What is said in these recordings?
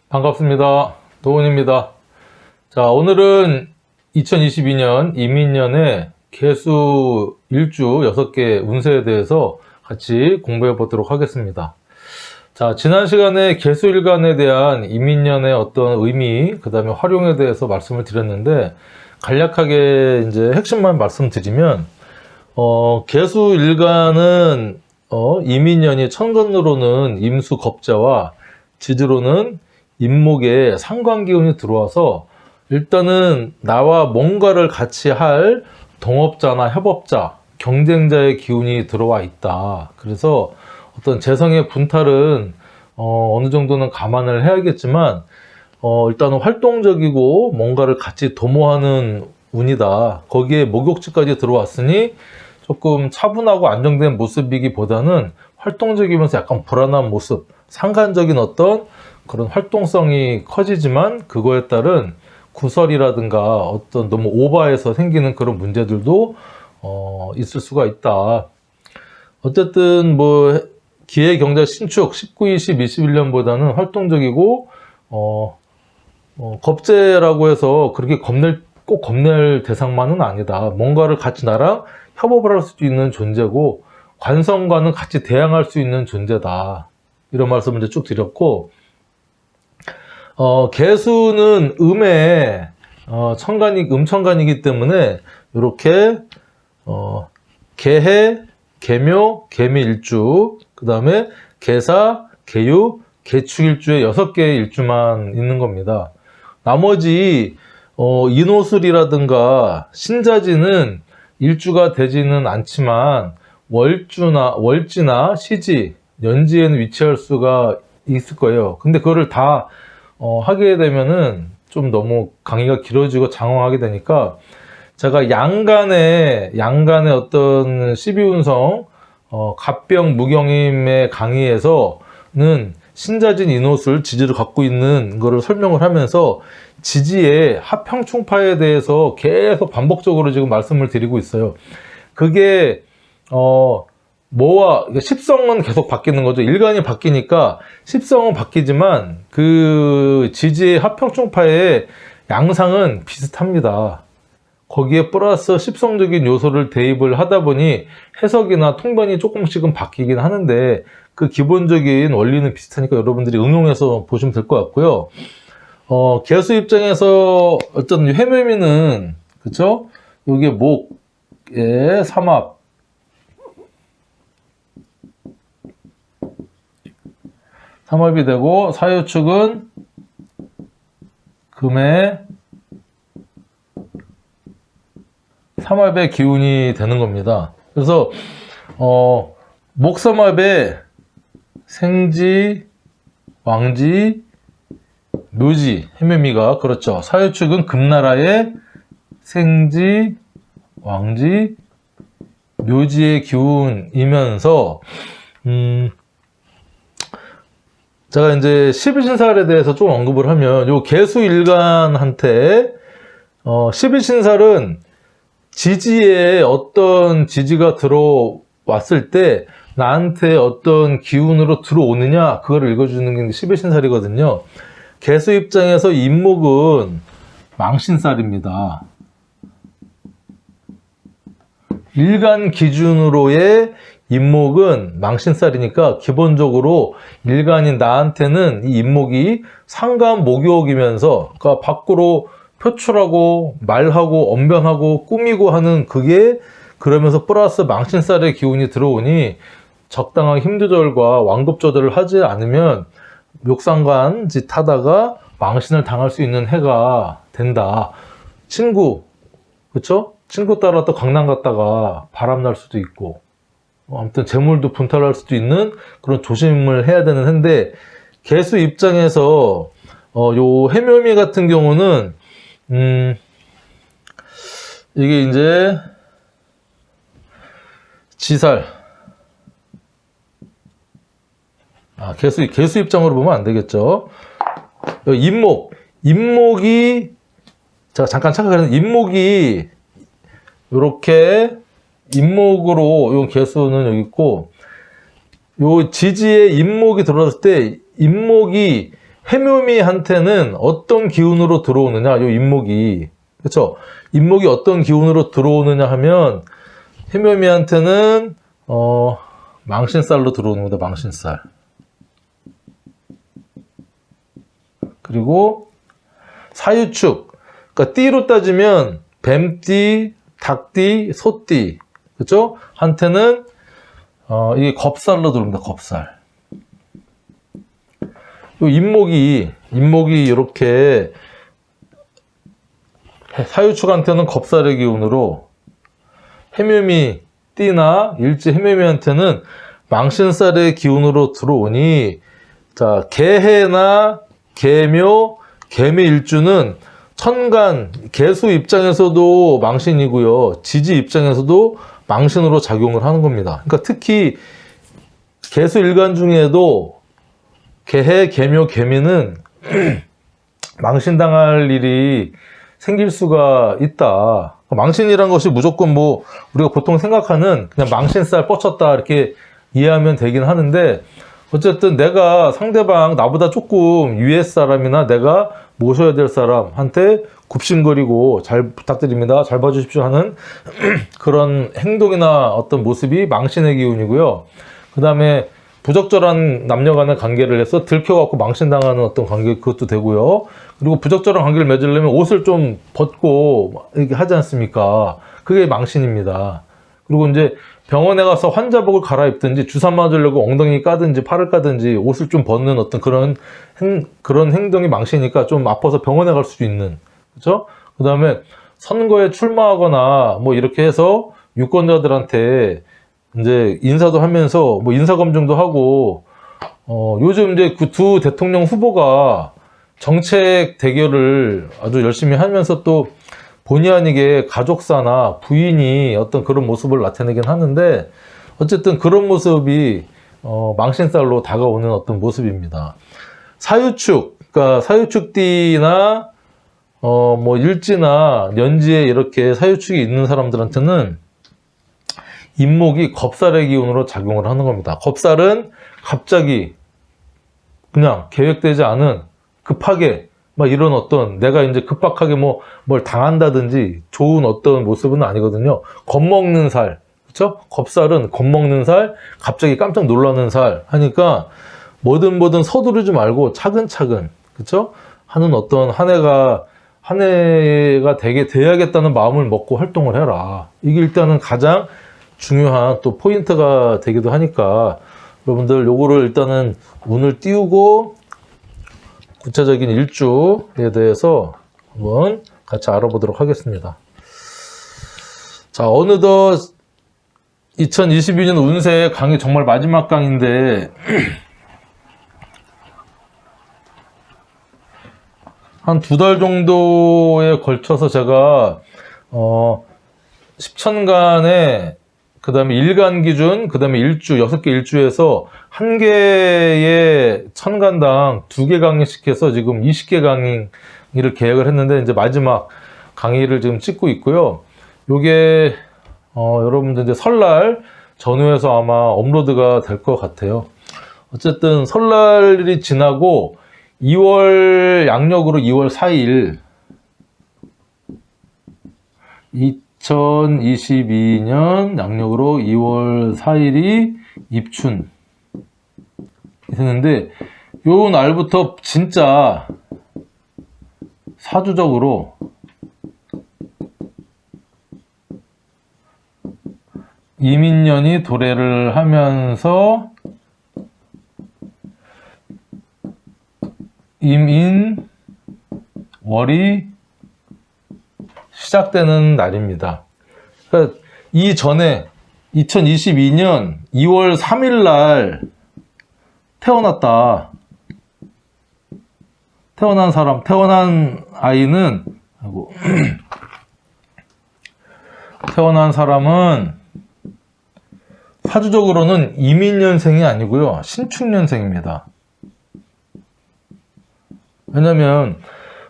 반갑습니다. 도훈입니다. 자, 오늘은 2022년 이민년의 개수 일주 6개 운세에 대해서 같이 공부해 보도록 하겠습니다. 자, 지난 시간에 개수일간에 대한 이민년의 어떤 의미, 그 다음에 활용에 대해서 말씀을 드렸는데, 간략하게 이제 핵심만 말씀드리면, 개수일간은, 이민년이 천간으로는 임수 겁자와 지지로는 임목에 상관기운이 들어와서 일단은 나와 뭔가를 같이 할 동업자나 협업자, 경쟁자의 기운이 들어와 있다. 그래서 어떤 재성의 분탈은 어느 정도는 감안을 해야겠지만 일단은 활동적이고 뭔가를 같이 도모하는 운이다. 거기에 목욕지까지 들어왔으니 조금 차분하고 안정된 모습이기보다는 활동적이면서 약간 불안한 모습, 상관적인 어떤 그런 활동성이 커지지만 그거에 따른 구설이라든가 어떤 너무 오버해서 생기는 그런 문제들도 있을 수가 있다. 어쨌든 뭐 기해 경자 신축 19, 20, 21년보다는 활동적이고 겁재라고 해서 그렇게 꼭 겁낼 대상만은 아니다. 뭔가를 같이 나랑 협업을 할 수도 있는 존재고 관성과는 같이 대항할 수 있는 존재다. 이런 말씀을 이제 쭉 드렸고, 개수는 음의 음천간이기 때문에 이렇게 개해, 개묘, 개미일주, 그 다음에 개사, 개유, 개축일주의 6개의 일주만 있는 겁니다. 나머지 인호술이라든가 신자지는 일주가 되지는 않지만 월지나 시지, 연지에는 위치할 수가 있을 거예요. 근데 그거를 다 하게 되면은 좀 너무 강의가 길어지고 장황하게 되니까 제가 양간의 어떤 12운성 갑병 무경임의 강의에서는 신자진 인호술 지지를 갖고 있는 거를 설명을 하면서 지지의 합평충파에 대해서 계속 반복적으로 지금 말씀을 드리고 있어요. 그게 십성은 계속 바뀌는 거죠. 일간이 바뀌니까 십성은 바뀌지만 그 지지의 합평충파의 양상은 비슷합니다. 거기에 플러스 십성적인 요소를 대입을 하다 보니 해석이나 통변이 조금씩은 바뀌긴 하는데 그 기본적인 원리는 비슷하니까 여러분들이 응용해서 보시면 될 것 같고요. 개수 입장에서 어떤 회묘미는 그쵸? 여기에 목의 삼합, 삼합이 되고 사유축은 금의 삼합의 기운이 되는 겁니다. 그래서 목삼합에 생지, 왕지, 묘지, 해묘미가 그렇죠. 사유축은 금나라의 생지, 왕지, 묘지의 기운이면서 제가 이제 12신살에 대해서 좀 언급을 하면 요 개수일간한테 12신살은 지지에 어떤 지지가 들어왔을 때 나한테 어떤 기운으로 들어오느냐 그거를 읽어주는 게 12신살이거든요. 개수 입장에서 임목은 망신살입니다. 일간 기준으로의 임목은 망신살이니까 기본적으로 일간인 나한테는 이 임목이 상간 목욕이면서 그러니까 밖으로 표출하고 말하고 언변하고 꾸미고 하는 그게 그러면서 플러스 망신살의 기운이 들어오니 적당한 힘 조절과 완급 조절을 하지 않으면 묘상관 짓 하다가 망신을 당할 수 있는 해가 된다. 친구, 그쵸? 친구 따라 또 강남 갔다가 바람 날 수도 있고 아무튼 재물도 분탈할 수도 있는 그런 조심을 해야 되는 해인데 개수 입장에서 요 해묘미 같은 경우는 이게 이제 지살 개수 입장으로 보면 안 되겠죠. 임목이 제가 잠깐 착각했는데 임목이 요렇게 임목으로 요 개수는 여기 있고 요 지지에 임목이 들어왔을 때 임목이 해묘미한테는 어떤 기운으로 들어오느냐, 요 인목이. 그쵸? 인목이 어떤 기운으로 들어오느냐 하면, 해묘미한테는, 망신살로 들어오는 겁니다, 망신살. 그리고 사유축. 그러니까 띠로 따지면, 뱀띠, 닭띠, 소띠. 그쵸? 한테는, 이게 겁살로 들어옵니다, 겁살. 요 인목이 이렇게 사유축한테는 겁살의 기운으로 해묘미 띠나 일지 해묘미한테는 망신살의 기운으로 들어오니 자 개해나 개묘 개미일주는 천간 개수 입장에서도 망신이고요 지지 입장에서도 망신으로 작용을 하는 겁니다. 그러니까 특히 개수 일간 중에도 개해, 개묘, 개미는 망신당할 일이 생길 수가 있다. 망신이란 것이 무조건 뭐 우리가 보통 생각하는 그냥 망신살 뻗쳤다 이렇게 이해하면 되긴 하는데 어쨌든 내가 상대방 나보다 조금 위에 사람이나 내가 모셔야 될 사람한테 굽신거리고 잘 부탁드립니다. 잘 봐주십시오 하는 그런 행동이나 어떤 모습이 망신의 기운이고요. 그 다음에 부적절한 남녀 간의 관계를 해서 들켜갖고 망신당하는 어떤 관계 그것도 되고요. 그리고 부적절한 관계를 맺으려면 옷을 좀 벗고 이렇게 하지 않습니까? 그게 망신입니다. 그리고 이제 병원에 가서 환자복을 갈아입든지 주사 맞으려고 엉덩이 까든지 팔을 까든지 옷을 좀 벗는 어떤 그런 행동이 망신이니까 좀 아파서 병원에 갈 수도 있는. 그렇죠? 그 다음에 선거에 출마하거나 뭐 이렇게 해서 유권자들한테 이제 인사도 하면서 뭐 인사검증도 하고 요즘 이제 그 두 대통령 후보가 정책 대결을 아주 열심히 하면서 또 본의 아니게 가족사나 부인이 어떤 그런 모습을 나타내긴 하는데 어쨌든 그런 모습이 망신살로 다가오는 어떤 모습입니다. 사유축, 그러니까 사유축띠나 뭐 일지나 년지에 이렇게 사유축이 있는 사람들한테는 인목이 겁살의 기운으로 작용을 하는 겁니다. 겁살은 갑자기 그냥 계획되지 않은 급하게 막 이런 어떤 내가 이제 급박하게 뭘 당한다든지 좋은 어떤 모습은 아니거든요. 겁먹는 살, 그렇죠? 겁살은 겁먹는 살, 갑자기 깜짝 놀라는 살 하니까 뭐든 서두르지 말고 차근차근, 그렇죠? 하는 어떤 한 해가 되게 돼야겠다는 마음을 먹고 활동을 해라. 이게 일단은 가장 중요한 또 포인트가 되기도 하니까 여러분들 요거를 일단은 운을 띄우고 구체적인 일주에 대해서 한번 같이 알아보도록 하겠습니다. 자, 어느덧 2022년 운세 강의 정말 마지막 강인데 한 2달 정도에 걸쳐서 제가 10천간에 그 다음에 일간 기준, 그 다음에 일주, 6개 일주에서 1개의 천간당 2개 강의씩 해서 지금 20개 강의를 계획을 했는데, 이제 마지막 강의를 지금 찍고 있고요. 요게, 여러분들 이제 설날 전후에서 아마 업로드가 될 것 같아요. 어쨌든 설날이 지나고 2월 양력으로 2월 4일, 2022년 양력으로 2월 4일이 입춘이 되는데 요 날부터 진짜 사주적으로 이민년이 도래를 하면서 임인월이 시작되는 날입니다. 그러니까 이전에 2022년 2월 3일 날 태어났다. 태어난 아이는 태어난 사람은 사주적으로는 이민년생이 아니고요. 신축년생입니다. 왜냐면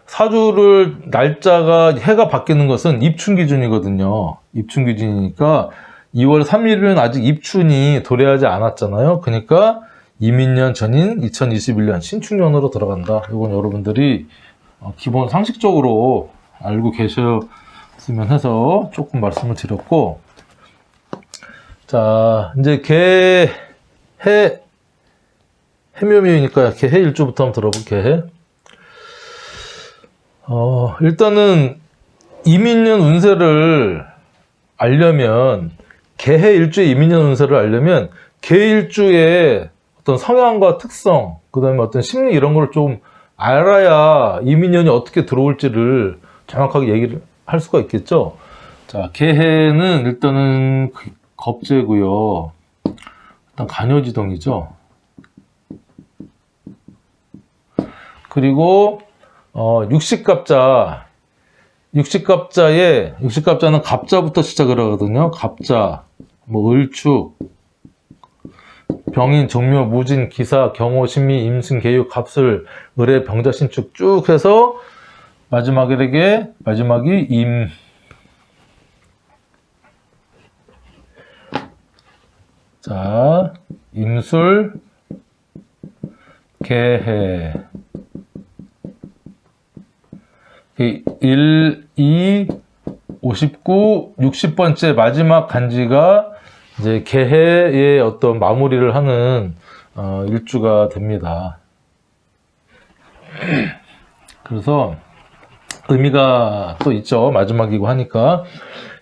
사주를 날짜가 해가 바뀌는 것은 입춘 기준이거든요. 입춘 기준이니까 2월 3일은 아직 입춘이 도래하지 않았잖아요. 그러니까 이민년 전인 2021년 신축년으로 들어간다. 이건 여러분들이 기본 상식적으로 알고 계셨으면 해서 조금 말씀을 드렸고, 자, 이제 해묘미니까 개해 일주부터 한번 들어볼게. 일단은 이민년 운세를 알려면, 개해 일주의 이민년 운세를 알려면 개일주의 어떤 성향과 특성, 그 다음에 어떤 심리 이런 걸 좀 알아야 이민년이 어떻게 들어올지를 정확하게 얘기를 할 수가 있겠죠. 자, 개해는 일단은 겁재고요. 일단 간요지동이죠. 그리고 육식갑자는 갑자부터 시작을 하거든요. 갑자, 뭐 을축, 병인, 정묘, 무진, 기사, 경호, 신미, 임신, 계육, 갑술, 을의, 병자, 신축 쭉 해서 마지막이 임. 자, 임술, 개해. 1, 2, 59, 60번째 마지막 간지가 이제 개해의 어떤 마무리를 하는 일주가 됩니다. 그래서 의미가 또 있죠. 마지막이고 하니까.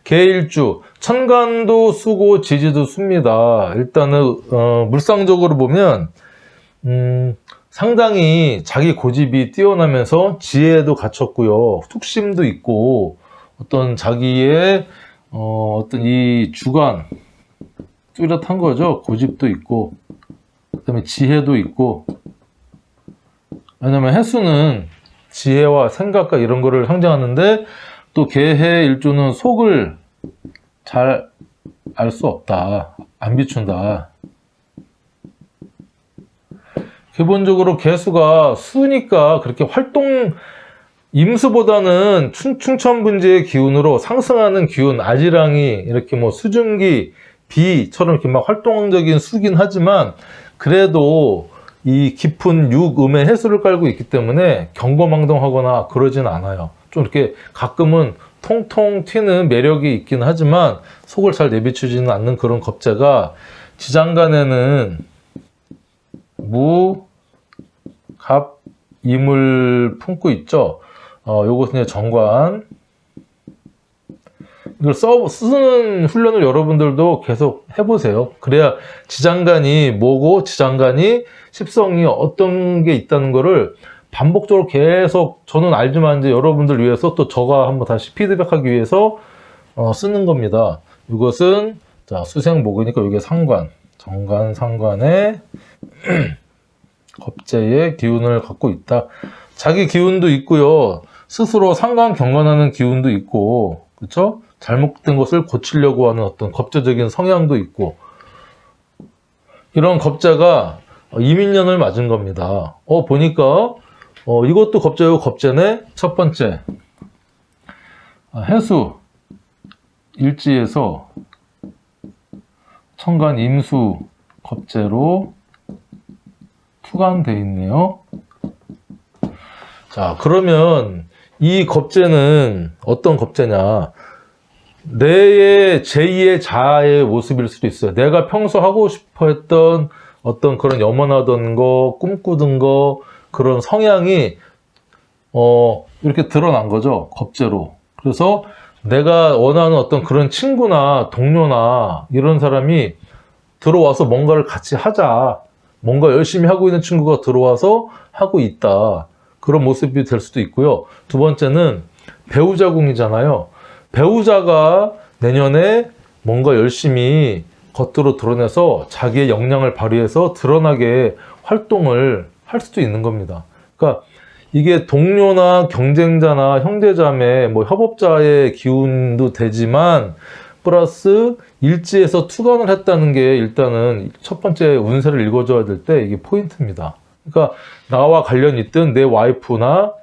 개일주, 천간도 수고 지지도 수입니다. 일단은 물상적으로 보면 상당히 자기 고집이 뛰어나면서 지혜도 갖췄고요. 툭심도 있고 어떤 자기의 어떤 이 주관 뚜렷한 거죠. 고집도 있고 그다음에 지혜도 있고. 왜냐면 해수는 지혜와 생각과 이런 거를 상징하는데 또 개해 일주는 속을 잘 알 수 없다. 안 비춘다. 기본적으로 개수가 수니까 그렇게 임수보다는 충천분지의 기운으로 상승하는 기운, 아지랑이 이렇게 뭐 수증기, 비처럼 이렇게 막 활동적인 수긴 하지만 그래도 이 깊은 육음의 해수를 깔고 있기 때문에 경거망동하거나 그러진 않아요. 좀 이렇게 가끔은 통통 튀는 매력이 있긴 하지만 속을 잘 내비추지는 않는 그런 겁재가 지장간에는 무, 갑, 임을 품고 있죠. 요것은 정관. 이걸 쓰는 훈련을 여러분들도 계속 해보세요. 그래야 지장간이 뭐고 지장간이 십성이 어떤 게 있다는 거를 반복적으로 계속 저는 알지만 이제 여러분들 위해서 또 저가 한번 다시 피드백하기 위해서 쓰는 겁니다. 이것은 자 수생목이니까 이게 상관, 정관 상관에 겁재의 기운을 갖고 있다. 자기 기운도 있고요. 스스로 상관 경관하는 기운도 있고, 그렇죠? 잘못된 것을 고치려고 하는 어떤 겁재적인 성향도 있고, 이런 겁재가 이민년을 맞은 겁니다. 보니까 이것도 겁재요. 겁재네. 첫 번째 해수 일지에서 천간 임수 겁재로 투간돼 있네요. 자, 그러면 이 겁재는 어떤 겁재냐? 내의 제2의 자아의 모습일 수도 있어요. 내가 평소 하고 싶어 했던 어떤 그런 염원하던 거, 꿈꾸던 거, 그런 성향이 이렇게 드러난 거죠. 겁재로. 그래서 내가 원하는 어떤 그런 친구나 동료나 이런 사람이 들어와서 뭔가를 같이 하자. 뭔가 열심히 하고 있는 친구가 들어와서 하고 있다. 그런 모습이 될 수도 있고요. 두 번째는 배우자궁이잖아요. 배우자가 내년에 뭔가 열심히 겉으로 드러내서 자기의 역량을 발휘해서 드러나게 활동을 할 수도 있는 겁니다. 그러니까 이게 동료나 경쟁자나 형제자매, 뭐 협업자의 기운도 되지만 플러스 일지에서 투간을 했다는 게 일단은 첫 번째 운세를 읽어줘야 될 때 이게 포인트입니다. 그러니까 나와 관련 있든 내 와이프나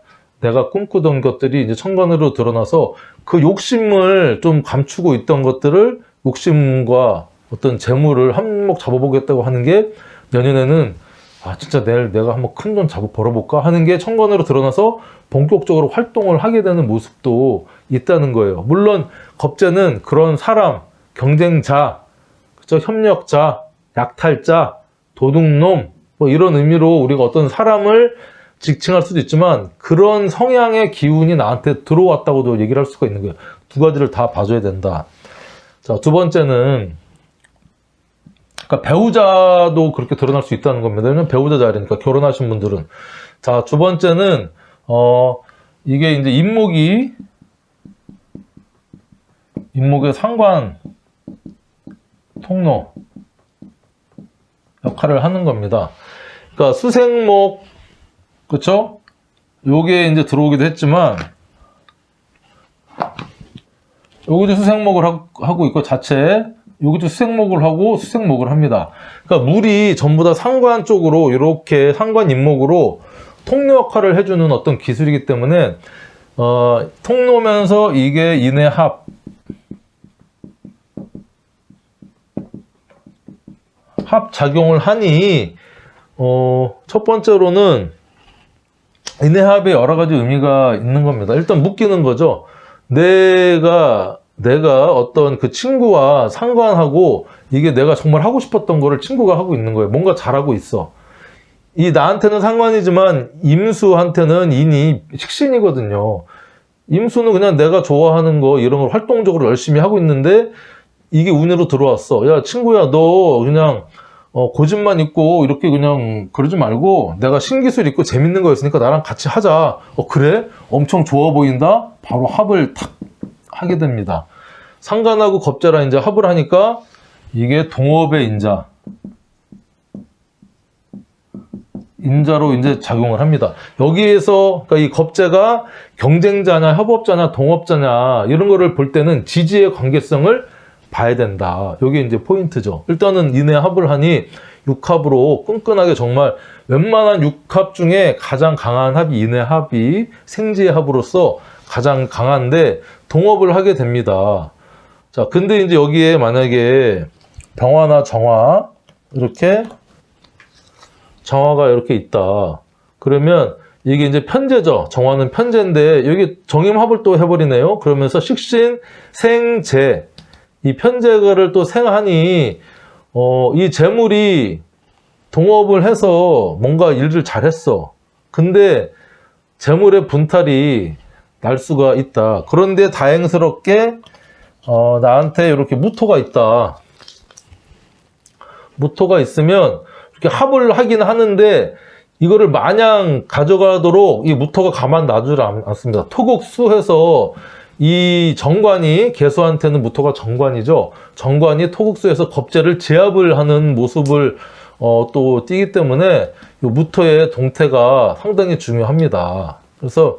내가 꿈꾸던 것들이 이제 천간으로 드러나서 그 욕심을 좀 감추고 있던 것들을 욕심과 어떤 재물을 한몫 잡아보겠다고 하는 게 내년에는 아 진짜 내일 내가 한번 큰 돈 잡아 벌어볼까 하는 게 천간으로 드러나서 본격적으로 활동을 하게 되는 모습도 있다는 거예요. 물론 겁재는 그런 사람, 경쟁자, 그쵸? 협력자, 약탈자, 도둑놈 뭐 이런 의미로 우리가 어떤 사람을 지칭할 수도 있지만 그런 성향의 기운이 나한테 들어왔다고도 얘기를 할 수가 있는 거예요. 두 가지를 다 봐줘야 된다. 자, 두 번째는 그러니까 배우자도 그렇게 드러날 수 있다는 겁니다. 왜냐면 배우자 자리니까 결혼하신 분들은. 자, 두 번째는 이게 이제 인목의 상관 통로 역할을 하는 겁니다. 그러니까 수생목, 그쵸? 요게 이제 들어오기도 했지만 여기도 수생목을 하고 있고 자체 여기도 수생목을 하고 수생목을 합니다. 그러니까 물이 전부 다 상관 쪽으로 이렇게 상관 인목으로 통로 역할을 해주는 어떤 기술이기 때문에 통로면서 이게 인의 합 작용을 하니 첫 번째로는 인의 합에 여러 가지 의미가 있는 겁니다. 일단 묶이는 거죠. 내가 어떤 그 친구와 상관하고 이게 내가 정말 하고 싶었던 거를 친구가 하고 있는 거예요. 뭔가 잘하고 있어. 이 나한테는 상관이지만 임수한테는 인이 식신이거든요. 임수는 그냥 내가 좋아하는 거 이런 걸 활동적으로 열심히 하고 있는데 이게 운으로 들어왔어. 야 친구야 너 그냥 고집만 있고 이렇게 그냥 그러지 말고 내가 신기술 있고 재밌는 거 있으니까 나랑 같이 하자. 그래? 엄청 좋아 보인다? 바로 합을 탁 하게 됩니다. 상관하고 겁재라 이제 합을 하니까 이게 동업의 인자로 이제 작용을 합니다. 여기에서 그러니까 이 겁재가 경쟁자냐 협업자냐 동업자냐 이런 거를 볼 때는 지지의 관계성을 봐야 된다. 이게 이제 포인트죠. 일단은 인의 합을 하니 6합으로 끈끈하게 정말 웬만한 6합 중에 가장 강한 합이 인의 합이 생지의 합으로서 가장 강한데 동업을 하게 됩니다. 자, 근데 이제 여기에 만약에 병화나 정화 이렇게 정화가 이렇게 있다. 그러면 이게 이제 편재죠. 정화는 편재인데 여기 정임합을 또 해버리네요. 그러면서 식신, 생재 이 편재를 또 생하니 이 재물이 동업을 해서 뭔가 일을 잘했어. 근데 재물의 분탈이 날 수가 있다. 그런데 다행스럽게 나한테 이렇게 무토가 있다. 무토가 있으면 이렇게 합을 하긴 하는데 이거를 마냥 가져가도록 이 무토가 가만 놔주지 않습니다. 토국수해서 이 정관이 개수한테는 무토가 정관이죠. 정관이 토국수에서 겁재를 제압을 하는 모습을 또 띠기 때문에 이 무토의 동태가 상당히 중요합니다. 그래서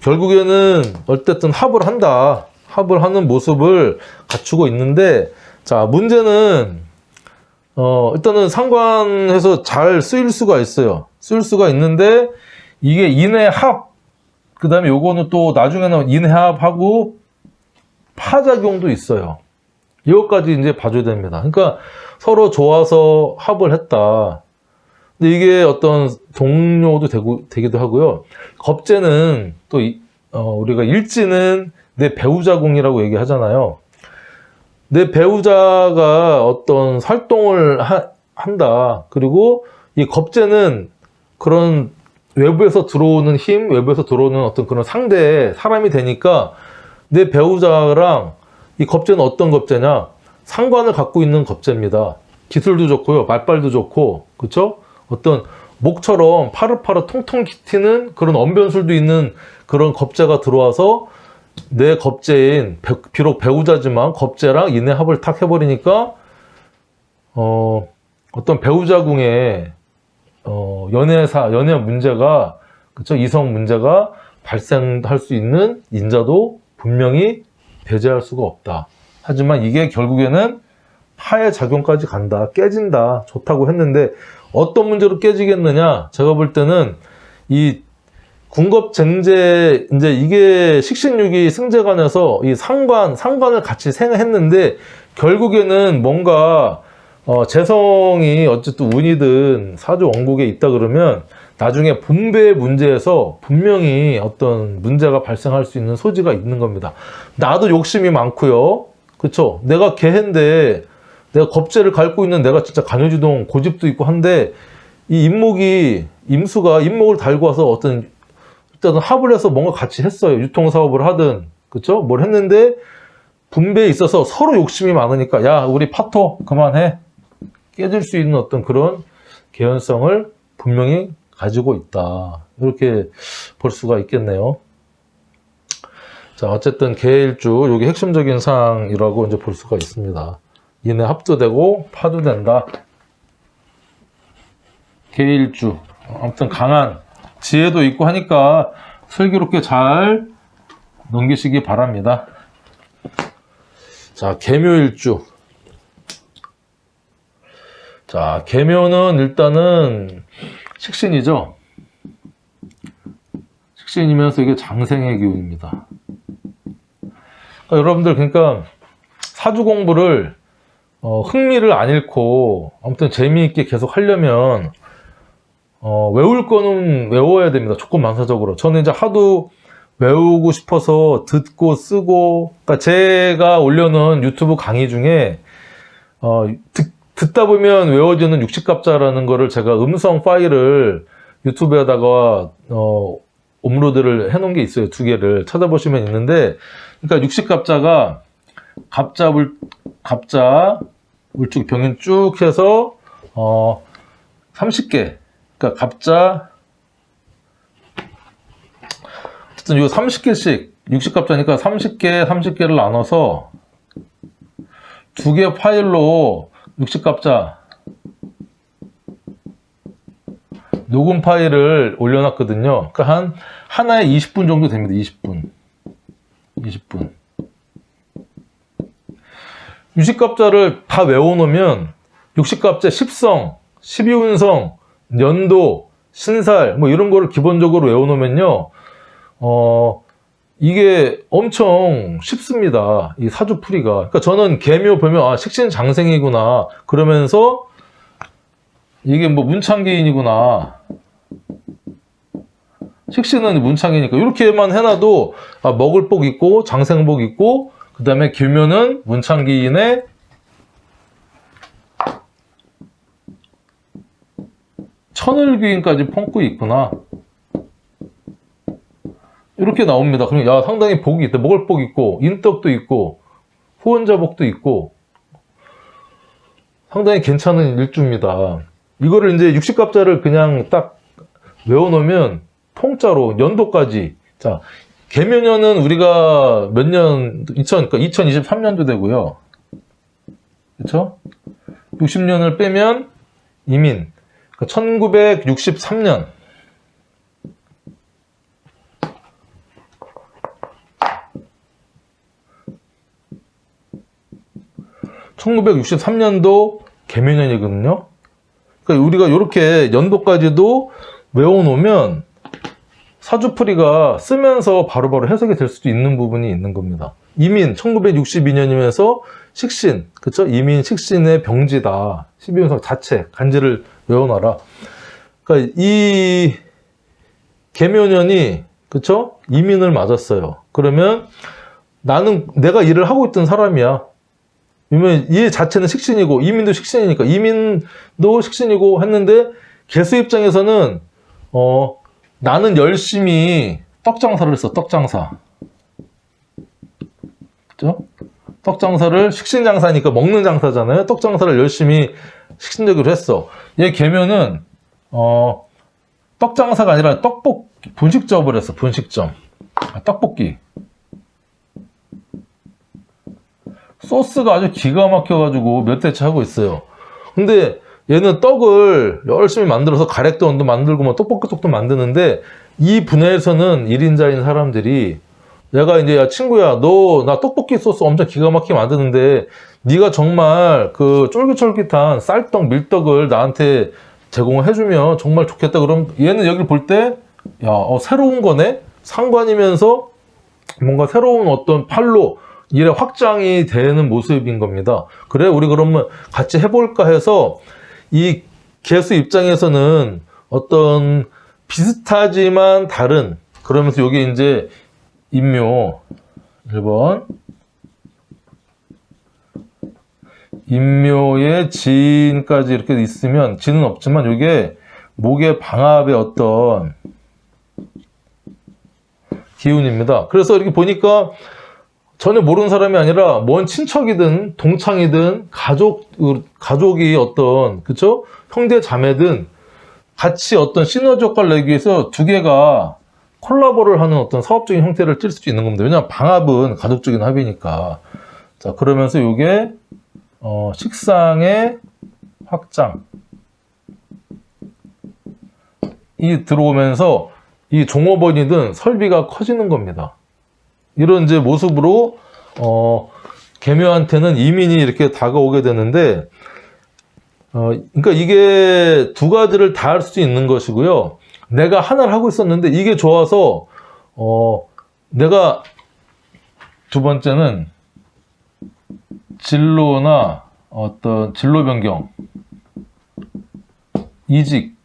결국에는 어쨌든 합을 한다. 합을 하는 모습을 갖추고 있는데 자 문제는 일단은 상관해서 잘 쓰일 수가 있어요. 쓰일 수가 있는데 이게 인의 합 그 다음에 요거는 또 나중에는 인합하고 파작용도 있어요. 이것까지 이제 봐줘야 됩니다. 그러니까 서로 좋아서 합을 했다. 근데 이게 어떤 동료도 되기도 하고요. 겁재는 또 우리가 일지는 내 배우자궁이라고 얘기하잖아요. 내 배우자가 어떤 활동을 한다. 그리고 이 겁재는 그런 외부에서 들어오는 힘, 외부에서 들어오는 어떤 그런 상대 사람이 되니까 내 배우자랑 이 겁재는 어떤 겁재냐? 상관을 갖고 있는 겁재입니다. 기술도 좋고요, 말빨도 좋고, 그렇죠? 어떤 목처럼 파릇파릇 통통 튀는 그런 언변술도 있는 그런 겁재가 들어와서 내 겁재인 비록 배우자지만 겁재랑 인의 합을 탁 해버리니까 어떤 배우자궁에 연애 문제가, 그쵸? 이성 문제가 발생할 수 있는 인자도 분명히 배제할 수가 없다. 하지만 이게 결국에는 파의 작용까지 간다. 깨진다. 좋다고 했는데 어떤 문제로 깨지겠느냐? 제가 볼 때는 이 궁겁쟁제, 이제 이게 식신육이 승제관에서 이 상관을 같이 생했는데 결국에는 뭔가 재성이 어쨌든 운이든 사주 원국에 있다 그러면 나중에 분배 문제에서 분명히 어떤 문제가 발생할 수 있는 소지가 있는 겁니다. 나도 욕심이 많고요. 그쵸? 내가 개해인데 내가 겁재를 갉고 있는 내가 진짜 간요지동 고집도 있고 한데 이 임수가 임목을 달고 와서 어떤 일단은 합을 해서 뭔가 같이 했어요. 유통사업을 하든 그쵸? 뭘 했는데 분배에 있어서 서로 욕심이 많으니까 야 우리 파토 그만해 깨질 수 있는 어떤 그런 개연성을 분명히 가지고 있다. 이렇게 볼 수가 있겠네요. 자, 어쨌든 개일주, 여기 핵심적인 사항이라고 이제 볼 수가 있습니다. 인해 합도 되고, 파도 된다. 개일주. 아무튼 강한 지혜도 있고 하니까 슬기롭게 잘 넘기시기 바랍니다. 자, 개묘일주. 자, 개묘는 일단은 식신이죠. 식신이면서 이게 장생의 기운입니다. 그러니까 여러분들 그러니까 사주 공부를 흥미를 안 잃고 아무튼 재미있게 계속 하려면 외울 거는 외워야 됩니다. 조건만사적으로. 저는 이제 하도 외우고 싶어서 듣고 쓰고 그러니까 제가 올려놓은 유튜브 강의 중에 듣다 보면 외워지는 60갑자라는 거를 제가 음성 파일을 유튜브에다가 업로드를 해놓은 게 있어요. 2개를 찾아보시면 있는데, 그러니까 60갑자가 갑자, 울쭉 병인 쭉 해서 30개. 그러니까 갑자 어쨌든 요 30개씩 60갑자니까 30개를 나눠서 2개 파일로 60갑자 녹음 파일을 올려놨거든요. 그러니까 하나에 20분 정도 됩니다. 20분. 60갑자를 다 외워놓으면 60갑자 10성, 12운성, 년도, 신살 뭐 이런 거를 기본적으로 외워놓으면요. 이게 엄청 쉽습니다. 이 사주풀이가. 그러니까 저는 개묘 보면 식신장생이구나 그러면서 이게 뭐 문창기인이구나. 식신은 문창기니까 이렇게만 해놔도 먹을 복 있고 장생복 있고 그 다음에 개묘는 문창기인의 천을귀인까지 품고 있구나. 이렇게 나옵니다. 그럼 야 상당히 복이 있다. 먹을 복 있고 인덕도 있고 후원자복도 있고 상당히 괜찮은 일주입니다. 이거를 이제 60갑자를 그냥 딱 외워놓으면 통짜로 연도까지. 자, 개묘년은 우리가 몇 년, 그러니까 2023년도 되고요. 그쵸? 60년을 빼면 이민. 그러니까 1963년. 1963년도 개묘년이거든요. 그러니까 우리가 이렇게 연도까지도 외워놓으면 사주풀이가 쓰면서 바로바로 해석이 될 수도 있는 부분이 있는 겁니다. 이민 1962년이면서 식신, 그쵸? 이민 식신의 병지다. 12운석 자체 간지를 외워놔라. 그러니까 이 개묘년이 그쵸? 이민을 맞았어요. 그러면 내가 일을 하고 있던 사람이야. 왜냐면 이 자체는 식신이고 이민도 식신이니까 이민도 식신이고 했는데 개수 입장에서는 나는 열심히 떡장사를 했어. 떡장사. 그죠? 떡장사를 식신장사니까 먹는 장사잖아요. 떡장사를 열심히 식신적으로 했어. 얘 개면은 떡장사가 아니라 분식점을 했어. 분식점. 떡볶이. 소스가 아주 기가 막혀가지고 몇 대째 하고 있어요. 근데 얘는 떡을 열심히 만들어서 가래떡도 만들고 뭐 떡볶이떡도 만드는데 이 분야에서는 1인자인 사람들이 내가 이제 야 친구야 너 나 떡볶이 소스 엄청 기가 막히게 만드는데 네가 정말 그 쫄깃쫄깃한 쌀떡 밀떡을 나한테 제공을 해주면 정말 좋겠다. 그럼 얘는 여기를 볼 때 야 새로운 거네. 상관이면서 뭔가 새로운 어떤 팔로 일에 확장이 되는 모습인 겁니다. 그래, 우리 그러면 같이 해볼까 해서 이 개수 입장에서는 어떤 비슷하지만 다른, 그러면서 여기 이제 인묘 1번 인묘의 진까지 이렇게 있으면, 진은 없지만 이게 목의 방압의 어떤 기운입니다. 그래서 이렇게 보니까 전혀 모르는 사람이 아니라 먼 친척이든 동창이든 가족이 어떤, 그쵸? 형제 자매든 같이 어떤 시너지 효과를 내기 위해서 두 개가 콜라보를 하는 어떤 사업적인 형태를 띌 수도 있는 겁니다. 왜냐하면 방합은 가족적인 합이니까. 자, 그러면서 이게 식상의 확장이 들어오면서 이 종업원이든 설비가 커지는 겁니다. 이런 이제 모습으로 계묘한테는 이민이 이렇게 다가오게 되는데, 그러니까 이게 두 가지를 다 할 수 있는 것이고요. 내가 하나를 하고 있었는데 이게 좋아서 내가 두 번째는 진로나 어떤 진로 변경, 이직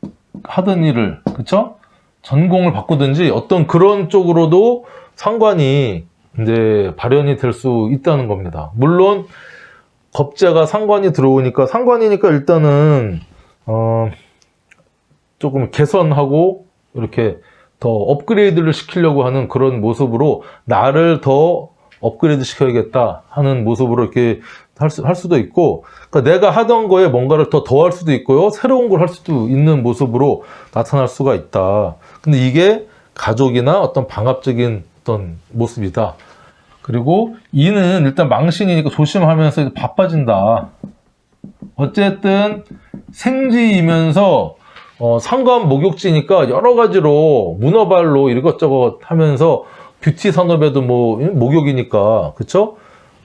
하던 일을, 그쵸? 전공을 바꾸든지 어떤 그런 쪽으로도 상관이 이제 발현이 될 수 있다는 겁니다. 물론 겁재가 상관이 들어오니까, 상관이니까 일단은 조금 개선하고 이렇게 더 업그레이드를 시키려고 하는 그런 모습으로 나를 더 업그레이드 시켜야겠다 하는 모습으로 이렇게 할 수도 있고, 그러니까 내가 하던 거에 뭔가를 더 할 수도 있고요, 새로운 걸 할 수도 있는 모습으로 나타날 수가 있다. 근데 이게 가족이나 어떤 방합적인 어떤 모습이다. 그리고 이는 일단 망신이니까 조심하면서 바빠진다. 어쨌든 생지이면서 상관 목욕지니까 여러 가지로 문어발로 이것저것 하면서 뷰티 산업에도 뭐 목욕이니까, 그쵸?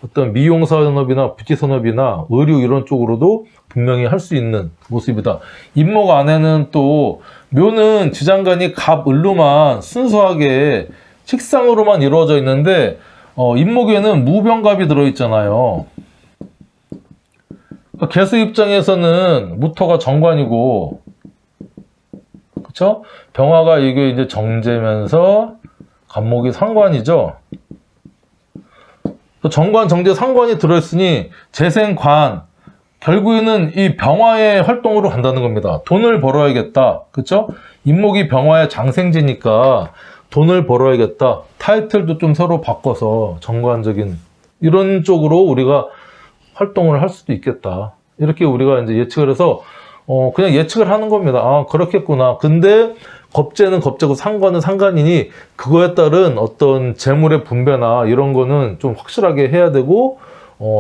어떤 미용 산업이나 뷰티 산업이나 의류 이런 쪽으로도 분명히 할 수 있는 모습이다. 임목 안에는 또 묘는 지장간이 갑, 을로만 순수하게 식상으로만 이루어져 있는데 임목에는 무병갑이 들어있잖아요. 개수 입장에서는 무토가 정관이고, 그쵸? 병화가 이게 이제 정제면서 갑목이 상관이죠. 정관, 정제, 상관이 들어있으니 재생관, 결국에는 이 병화의 활동으로 간다는 겁니다. 돈을 벌어야겠다. 그쵸? 임목이 병화의 장생지니까 돈을 벌어야겠다. 타이틀도 좀 서로 바꿔서 정관적인 이런 쪽으로 우리가 활동을 할 수도 있겠다. 이렇게 우리가 이제 예측을 해서 그냥 예측을 하는 겁니다. 아, 그렇겠구나. 근데 겁재는 겁재고 상관은 상관이니 그거에 따른 어떤 재물의 분배나 이런 거는 좀 확실하게 해야 되고,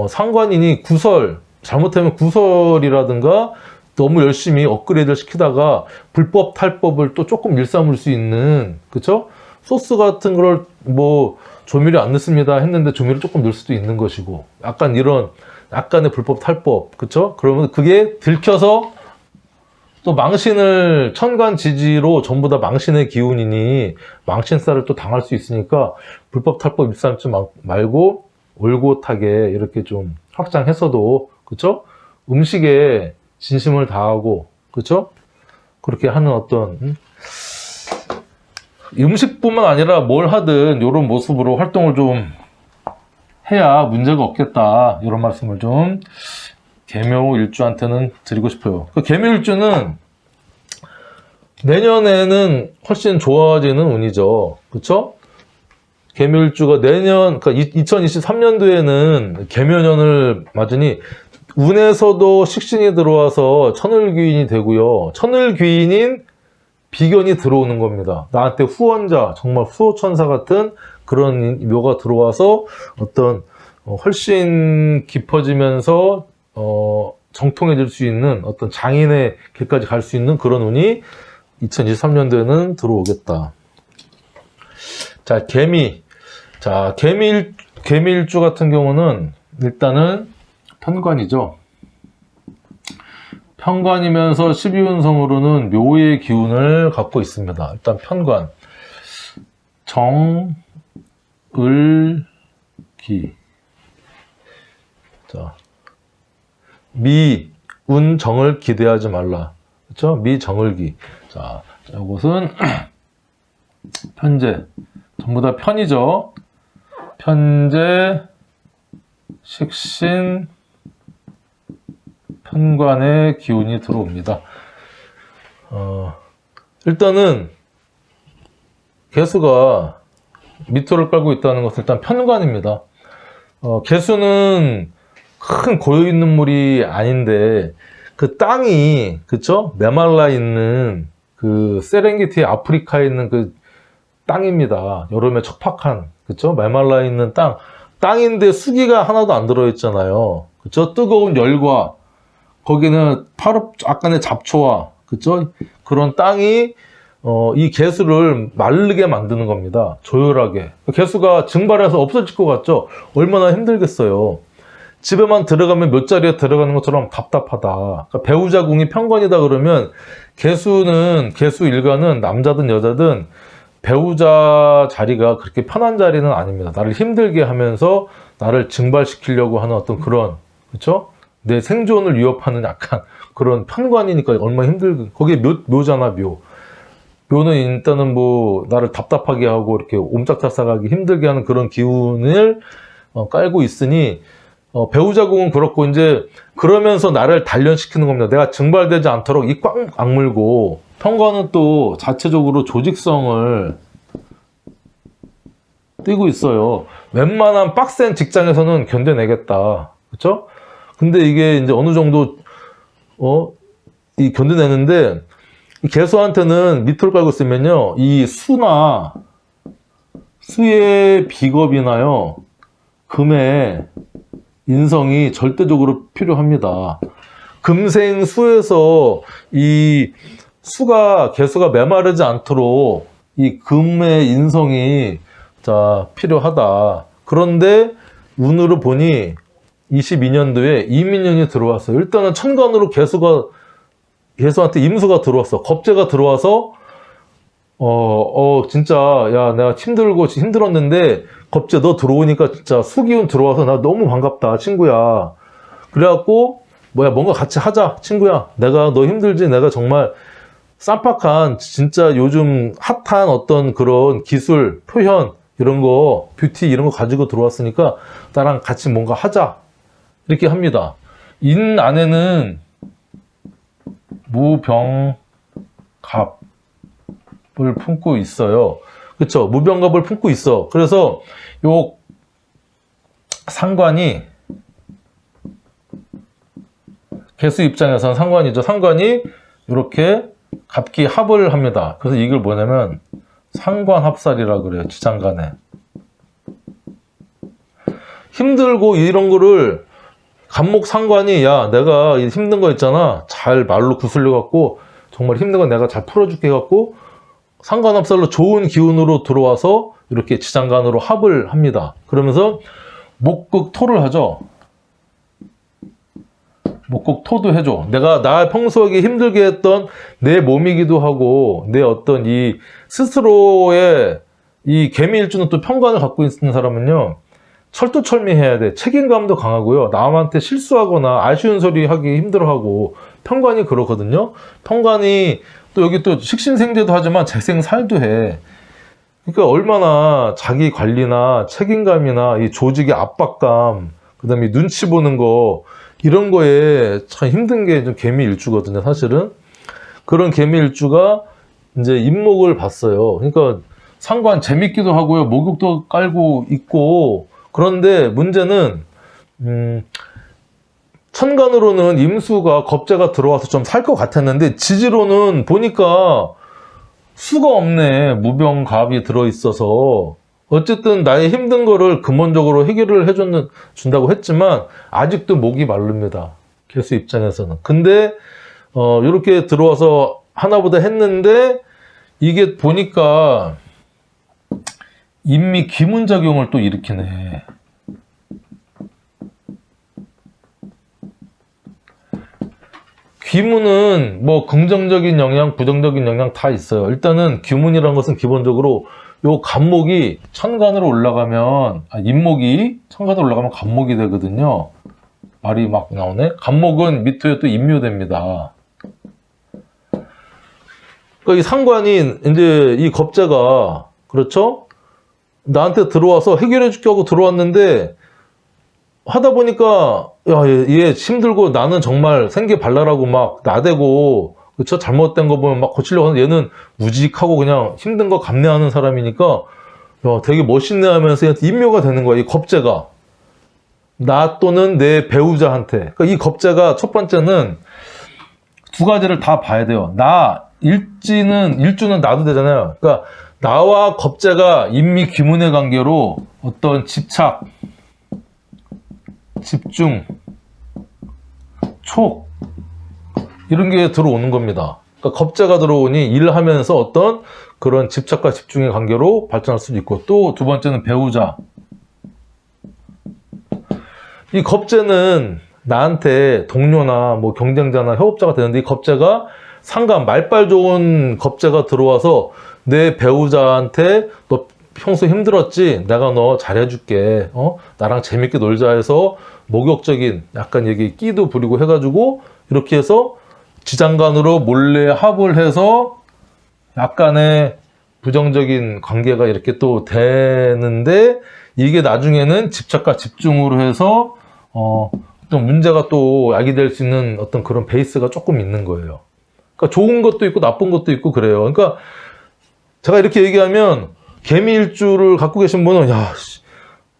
상관이니 구설, 잘못하면 구설이라든가 너무 열심히 업그레이드를 시키다가 불법 탈법을 또 조금 일삼을 수 있는, 그쵸? 소스 같은 걸 뭐 조미료 안 넣습니다 했는데 조미료 조금 넣을 수도 있는 것이고, 약간 이런 약간의 불법 탈법, 그쵸? 그러면 그게 들켜서 또 망신을, 천간지지로 전부 다 망신의 기운이니 망신살을 또 당할 수 있으니까 불법 탈법 일삼지 말고 올곧하게 이렇게 좀 확장해서도, 그쵸? 음식에 진심을 다하고, 그쵸? 그렇게 하는 어떤 음식뿐만 아니라 뭘 하든 이런 모습으로 활동을 좀 해야 문제가 없겠다, 이런 말씀을 좀 계묘일주한테는 드리고 싶어요. 그 계묘일주는 내년에는 훨씬 좋아지는 운이죠. 그쵸? 계묘일주가 내년, 그러니까 2023년도에는 계묘년을 맞으니 운에서도 식신이 들어와서 천을귀인이 되고요. 천을귀인인 비견이 들어오는 겁니다. 나한테 후원자, 정말 후호천사 같은 그런 묘가 들어와서 어떤 훨씬 깊어지면서 정통해질 수 있는 어떤 장인의 길까지 갈 수 있는 그런 운이 2023년도에는 들어오겠다. 자, 개미. 자, 개미일주 같은 경우는 일단은 편관이죠. 편관이면서 12운성으로는 묘의 기운을 갖고 있습니다. 일단 편관. 정, 을, 기. 자, 미운정을 기대하지 말라. 그렇죠? 미정을기. 자, 이것은 편제. 전부 다 편이죠. 편제, 식신, 편관의 기운이 들어옵니다. 일단은 개수가 미토를 깔고 있다는 것은 일단 편관입니다. 개수는 큰 고요있는 물이 아닌데 그 땅이 그쵸? 메말라 있는 그 세렝게티 아프리카에 있는 그 땅입니다. 여름에 척박한 그쵸? 메말라 있는 땅인데 수기가 하나도 안 들어있잖아요. 그쵸? 뜨거운 열과 거기는 약간의 잡초와 그쵸? 그런 땅이 이 개수를 마르게 만드는 겁니다. 조열하게. 개수가 증발해서 없어질 것 같죠? 얼마나 힘들겠어요. 집에만 들어가면 몇 자리에 들어가는 것처럼 답답하다. 그러니까 배우자궁이 편관이다 그러면 개수 일간은 남자든 여자든 배우자 자리가 그렇게 편한 자리는 아닙니다. 나를 힘들게 하면서 나를 증발시키려고 하는 어떤 그런, 그렇죠? 내 생존을 위협하는 약간 그런 편관이니까 얼마나 힘들게. 거기에 묘잖아, 묘. 묘는 일단은 뭐 나를 답답하게 하고 이렇게 옴짝달싹하게 힘들게 하는 그런 기운을 깔고 있으니 배우자궁은 그렇고 이제 그러면서 나를 단련시키는 겁니다. 내가 증발되지 않도록 이 꽉 악물고. 편관은 또 자체적으로 조직성을 띠고 있어요. 웬만한 빡센 직장에서는 견뎌내겠다. 그렇죠? 근데 이게 이제 어느 정도 이 견뎌내는데 이 개수한테는 미토를 깔고 있으면요. 이 수의 비겁이나요. 금의 인성이 절대적으로 필요합니다. 금생수에서 이 개수가 메마르지 않도록 이 금의 인성이 필요하다. 그런데 운으로 보니 22년도에 이민년이 들어왔어요. 일단은 천간으로 개수한테 임수가 들어왔어. 겁재가 들어와서 진짜 야 내가 힘들었는데 겁재 너 들어오니까 진짜 수기운 들어와서 나 너무 반갑다 친구야. 그래갖고 뭔가 같이 하자 친구야. 내가 너 힘들지? 내가 정말 쌈박한 진짜 요즘 핫한 어떤 그런 기술, 표현 이런 거, 뷰티 이런 거 가지고 들어왔으니까 나랑 같이 뭔가 하자 이렇게 합니다. 인 안에는 무병갑을 품고 있어요. 그쵸? 무병갑을 품고 있어. 그래서 요 상관이 개수 입장에서는 상관이죠. 상관이 이렇게 갑기 합을 합니다. 그래서 이걸 뭐냐면 상관합살이라 그래요. 지장간에. 힘들고 이런 거를 간목 상관이 야 내가 힘든 거 있잖아. 잘 말로 구슬려 갖고 정말 힘든 거 내가 잘 풀어줄게 갖고 상관합살로 좋은 기운으로 들어와서 이렇게 지장간으로 합을 합니다. 그러면서 목극토를 하죠. 목극토도 해줘. 나 평소에 힘들게 했던 내 몸이기도 하고 내 어떤 이 스스로의 이 개미일주는 또 편관을 갖고 있는 사람은요. 철두철미해야 돼. 책임감도 강하고요. 남한테 실수하거나 아쉬운 소리 하기 힘들어하고 편관이 그렇거든요. 편관이 또 여기 또 식신생제도 하지만 재생살도 해. 그러니까 얼마나 자기 관리나 책임감이나 이 조직의 압박감, 그 다음에 눈치 보는 거 이런 거에 참 힘든 게 좀 개미일주거든요, 사실은. 그런 개미일주가 이제 임목을 봤어요. 그러니까 상관 재밌기도 하고요. 목욕도 깔고 있고. 그런데 문제는, 천간으로는 임수가 겁재가 들어와서 좀 살 것 같았는데, 지지로는 보니까 수가 없네. 무병갑이 들어있어서. 어쨌든 나의 힘든 거를 근본적으로 해결을 준다고 했지만 아직도 목이 마릅니다. 개수 입장에서는. 근데 이렇게 들어와서 하나보다 했는데 이게 보니까 인미 기문작용을 또 일으키네. 귀문은 뭐 긍정적인 영향, 부정적인 영향 다 있어요. 일단은 귀문이라는 것은 기본적으로 요 간목이 천간으로 올라가면, 인목이 천간으로 올라가면 간목이 되거든요. 말이 막 나오네. 간목은 미토에 또 임묘됩니다. 그러니까 이 상관이 이제 이 겁재가 그렇죠? 나한테 들어와서 해결해 줄게 하고 들어왔는데 하다 보니까 야, 얘 힘들고 나는 정말 생기발랄하고 막 나대고 그쵸? 잘못된 거 보면 막 고치려고 하는데 얘는 우직하고 그냥 힘든 거 감내하는 사람이니까 야, 되게 멋있네 하면서 임묘가 되는 거야. 이 겁재가 나 또는 내 배우자한테. 그러니까 이 겁재가 첫 번째는 두 가지를 다 봐야 돼요. 나 일주는 나도 되잖아요. 그러니까 나와 겁재가 인미 귀문의 관계로 어떤 집착, 집중, 촉 이런 게 들어오는 겁니다. 그러니까 겁재가 들어오니 일하면서 어떤 그런 집착과 집중의 관계로 발전할 수도 있고 또 두 번째는 배우자. 이 겁재는 나한테 동료나 뭐 경쟁자나 협업자가 되는데 이 겁재가 상관 말빨 좋은 겁재가 들어와서 내 배우자한테 너 평소 힘들었지? 내가 너 잘해줄게. 나랑 재밌게 놀자 해서 목욕적인 약간 여기 끼도 부리고 해가지고 이렇게 해서 지장간으로 몰래 합을 해서 약간의 부정적인 관계가 이렇게 또 되는데 이게 나중에는 집착과 집중으로 해서 어떤 문제가 또 야기될 수 있는 어떤 그런 베이스가 조금 있는 거예요. 그러니까 좋은 것도 있고 나쁜 것도 있고 그래요. 그러니까 제가 이렇게 얘기하면 개미일주를 갖고 계신 분은 야,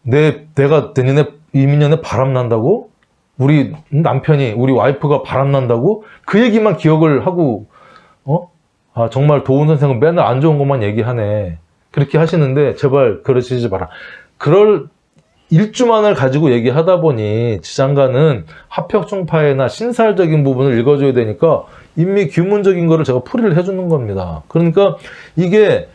내가 내년에 이민년에 바람 난다고? 우리 남편이 우리 와이프가 바람 난다고? 그 얘기만 기억을 하고 아 정말 도훈 선생은 맨날 안 좋은 것만 얘기하네. 그렇게 하시는데 제발 그러시지 마라. 그럴 일주만을 가지고 얘기하다 보니 지장간은 합혁충파해나 신살적인 부분을 읽어줘야 되니까 인미 규문적인 거를 제가 풀이를 해주는 겁니다. 그러니까 이게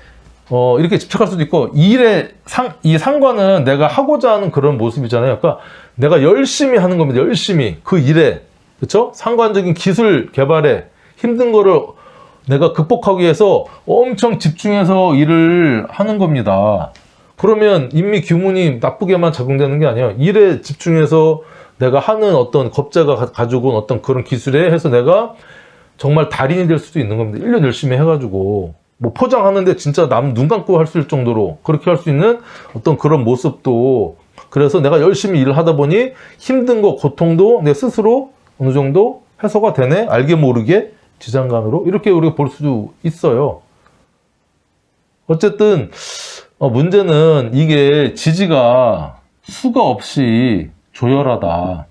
이렇게 집착할 수도 있고 이 상관은 내가 하고자 하는 그런 모습이잖아요. 그러니까 내가 열심히 하는 겁니다. 열심히 그 일에 그렇죠? 상관적인 기술 개발에 힘든 거를 내가 극복하기 위해서 엄청 집중해서 일을 하는 겁니다. 그러면 인미 규문이 나쁘게만 적용되는 게 아니에요. 일에 집중해서 내가 하는 어떤 겁재가 가지고 온 어떤 그런 기술에 해서 내가 정말 달인이 될 수도 있는 겁니다. 1년 열심히 해가지고 뭐 포장하는데 진짜 남 눈 감고 할 수 있을 정도로 그렇게 할 수 있는 어떤 그런 모습도 그래서 내가 열심히 일을 하다 보니 힘든 거 고통도 내 스스로 어느 정도 해소가 되네 알게 모르게 지장간으로 이렇게 우리가 볼 수도 있어요. 어쨌든 문제는 이게 지지가 수가 없이 조열하다.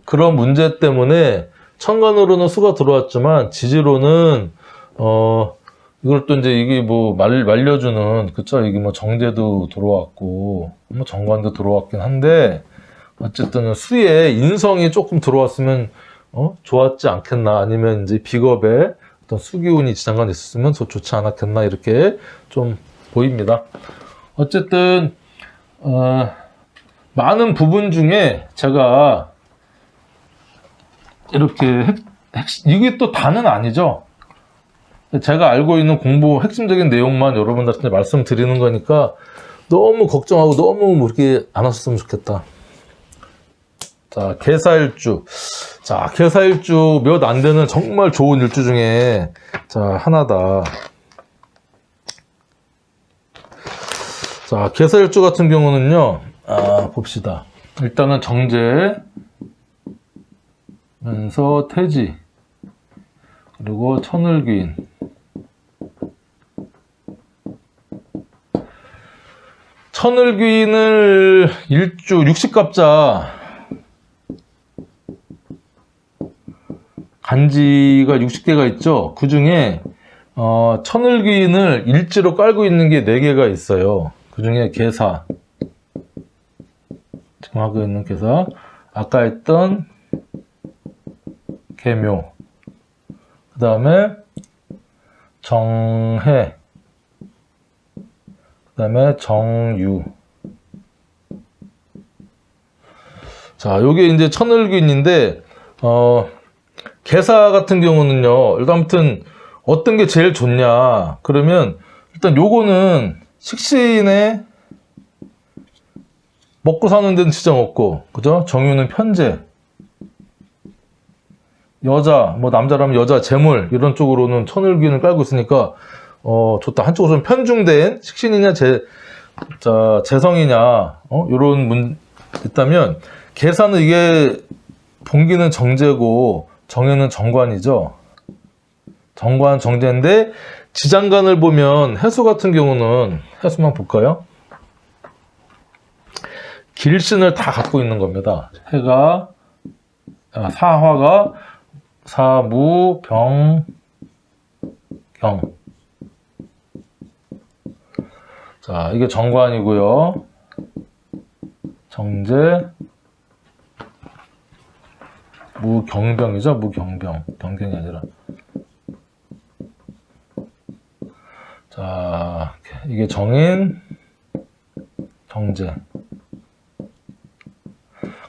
그런 문제 때문에 천간으로는 수가 들어왔지만 지지로는 이걸 또 이제 이게 뭐 말려주는 그쵸 이게 뭐 정제도 들어왔고 뭐 정관도 들어왔긴 한데 어쨌든 수에 인성이 조금 들어왔으면 좋았지 않겠나 아니면 이제 비겁에 어떤 수기운이 지장간에 있었으면 더 좋지 않았겠나 이렇게 좀 보입니다. 어쨌든 많은 부분 중에 제가 이렇게 이게 또 다는 아니죠. 제가 알고 있는 공부 핵심적인 내용만 여러분들한테 말씀드리는 거니까 너무 걱정하고 너무 그렇게 안 하셨으면 좋겠다. 자, 개사일주. 자, 개사일주 몇 안 되는 정말 좋은 일주 중에 자, 하나다. 자, 개사일주 같은 경우는요. 봅시다. 일단은 정제면서 태지 그리고 천을귀인 천을귀인을 일주 60갑자 간지가 60개가 있죠. 그 중에 천을귀인을 일지로 깔고 있는 게 4개가 있어요. 그 중에 개사 지금 하고 있는 개사 아까 했던 개묘 그 다음에 정해 그 다음에 정유 자 요게 이제 천을귀인인데 개사 같은 경우는요 일단 아무튼 어떤 게 제일 좋냐 그러면 일단 요거는 식신의 먹고 사는 데는 지장 없고, 그죠? 정유는 편재. 여자, 뭐 남자라면 여자, 재물, 이런 쪽으로는 천을귀인을 깔고 있으니까, 좋다. 한쪽으로는 편중된 식신이냐, 재성이냐, 요런 있다면, 계산은 이게, 본기는 정제고, 정해는 정관이죠. 정관, 정제인데, 지장간을 보면, 해수 같은 경우는, 해수만 볼까요? 길신을 다 갖고 있는 겁니다. 사화가, 사무, 병, 경. 자, 이게 정관이고요. 정제, 무경병이죠. 무경병. 경경이 아니라. 자, 이게 정인, 정제.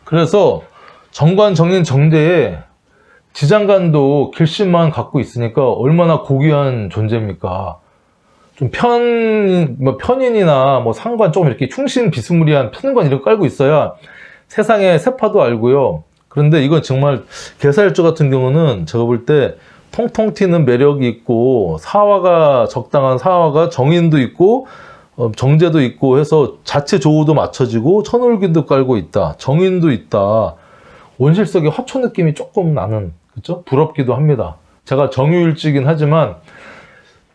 그래서 정관, 정인, 정제에 지장간도 길신만 갖고 있으니까 얼마나 고귀한 존재입니까? 좀 편인이나 뭐 상관 조금 이렇게 충신 비스무리한 편관 이런 거 깔고 있어야 세상의 세파도 알고요. 그런데 이건 정말 개사일주 같은 경우는 제가 볼 때 통통 튀는 매력이 있고 사화가 적당한 사화가 정인도 있고 정제도 있고 해서 자체 조우도 맞춰지고 천을귀도 깔고 있다. 정인도 있다. 원실석의 화초 느낌이 조금 나는, 그죠? 부럽기도 합니다. 제가 정유일주이긴 하지만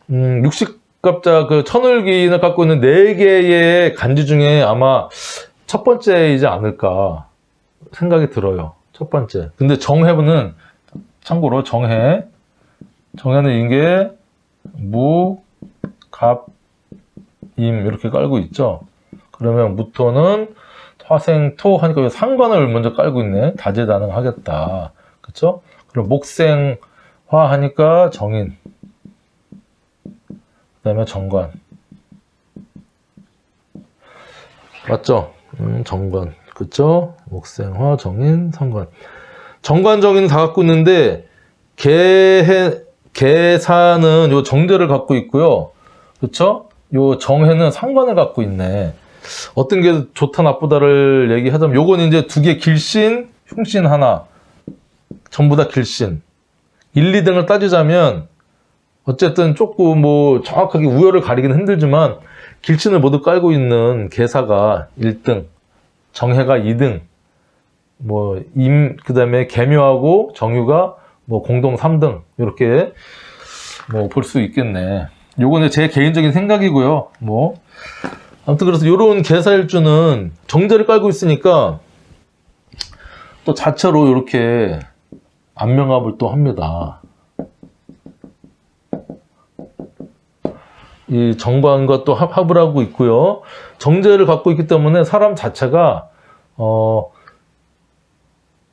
60갑자 그 천을귀인을 갖고 있는 4개의 간지 중에 아마 첫 번째이지 않을까 생각이 들어요. 첫 번째. 근데 정해는 참고로 정해는 이게 무, 갑, 임 이렇게 깔고 있죠. 그러면 무토는 화생, 토 하니까 상관을 먼저 깔고 있네. 다재다능하겠다. 그쵸? 그리고 목생, 화 하니까 정인. 그 다음에 정관. 맞죠? 정관. 그쵸? 목생, 화, 정인, 상관. 정관, 정인은 다 갖고 있는데, 계사는 요 정제를 갖고 있고요. 그쵸? 요 정해는 상관을 갖고 있네. 어떤 게 좋다 나쁘다를 얘기하자면 요건 이제 2개 길신, 흉신 하나. 전부 다 길신. 1, 2등을 따지자면 어쨌든 조금 뭐 정확하게 우열을 가리기는 힘들지만 길신을 모두 깔고 있는 계사가 1등, 정해가 2등, 뭐 그다음에 계묘하고 정유가 뭐 공동 3등 이렇게 뭐 볼 수 있겠네. 요거는 제 개인적인 생각이고요. 뭐 아무튼 그래서 요런 계사일주는 정제를 깔고 있으니까 또 자체로 이렇게 안명합을 또 합니다. 이 정관과 또 합을 하고 있고요. 정제를 갖고 있기 때문에 사람 자체가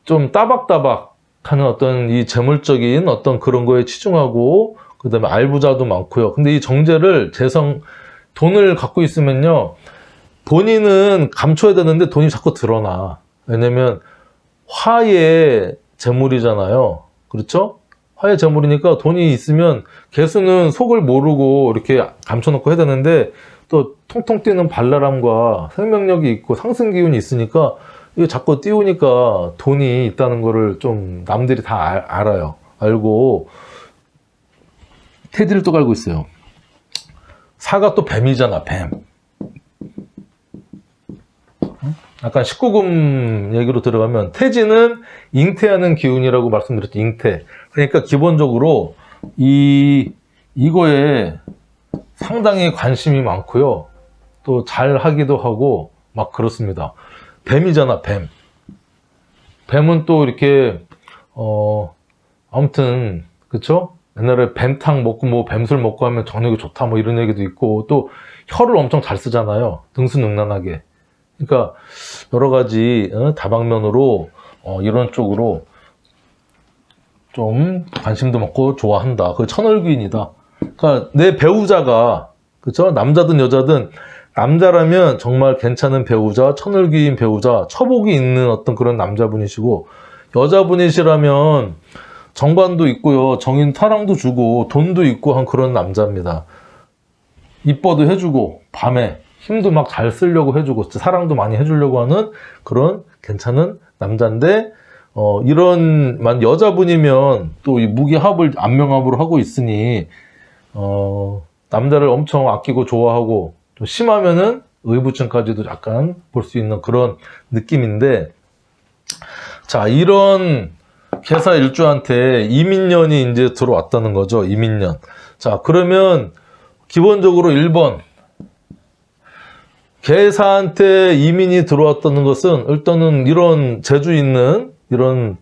좀 따박따박 하는 어떤 이 재물적인 어떤 그런 거에 치중하고 그 다음에 알부자도 많고요. 근데 이 정제를 돈을 갖고 있으면요. 본인은 감춰야 되는데 돈이 자꾸 드러나. 왜냐면 화의 재물이잖아요. 그렇죠? 화의 재물이니까 돈이 있으면 개수는 속을 모르고 이렇게 감춰놓고 해야 되는데 또 통통 튀는 발랄함과 생명력이 있고 상승 기운이 있으니까 이거 자꾸 띄우니까 돈이 있다는 거를 좀 남들이 다 알아요. 알고 태지를 또 깔고 있어요. 사가 또 뱀이잖아, 뱀. 약간 19금 얘기로 들어가면 태지는 잉태하는 기운이라고 말씀드렸죠. 잉태. 그러니까 기본적으로 이거에 상당히 관심이 많고요. 또 잘 하기도 하고 막 그렇습니다. 뱀이잖아, 뱀. 뱀은 또 이렇게 아무튼 그쵸? 옛날에 뱀탕 먹고 뭐 뱀술 먹고 하면 정력이 좋다 뭐 이런 얘기도 있고 또 혀를 엄청 잘 쓰잖아요. 등수능란하게. 그러니까 여러 가지 다방면으로 이런 쪽으로 좀 관심도 많고 좋아한다. 그 천을귀인이다. 그러니까 내 배우자가 그쵸? 남자든 여자든 남자라면 정말 괜찮은 배우자, 천을귀인 배우자, 처복이 있는 어떤 그런 남자분이시고 여자분이시라면 정관도 있고요. 정인 사랑도 주고 돈도 있고 한 그런 남자입니다. 이뻐도 해주고 밤에 힘도 막 잘 쓰려고 해주고 사랑도 많이 해주려고 하는 그런 괜찮은 남자인데 이런 여자분이면 또 이 무기합을 안명합으로 하고 있으니 남자를 엄청 아끼고 좋아하고 좀 심하면은 의부증까지도 약간 볼 수 있는 그런 느낌인데, 자, 이런 개사 일주한테 이민년이 이제 들어왔다는 거죠. 이민년. 자, 그러면 기본적으로 1번 개사한테 이민이 들어왔다는 것은 일단은 이런 재주 있는 이런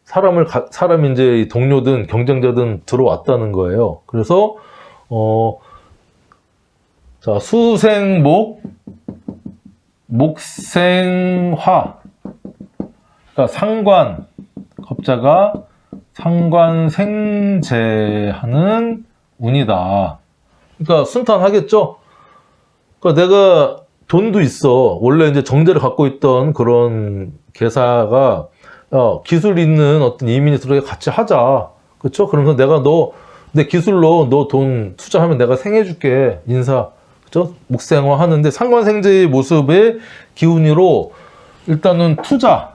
사람이 이제 동료든 경쟁자든 들어왔다는 거예요. 그래서 자, 수생목, 목생화. 그러니까 상관, 겁자가 상관생재하는 운이다. 그러니까 순탄하겠죠? 그러니까 내가 돈도 있어. 원래 이제 정제를 갖고 있던 그런 개사가 기술 있는 어떤 이민이 들어가 같이 하자. 그렇죠? 그러면서 내가 내 기술로 너 돈 투자하면 내가 생해줄게. 인사. 그렇죠? 목생화 하는데 상관생재의 모습의 기운으로 일단은 투자.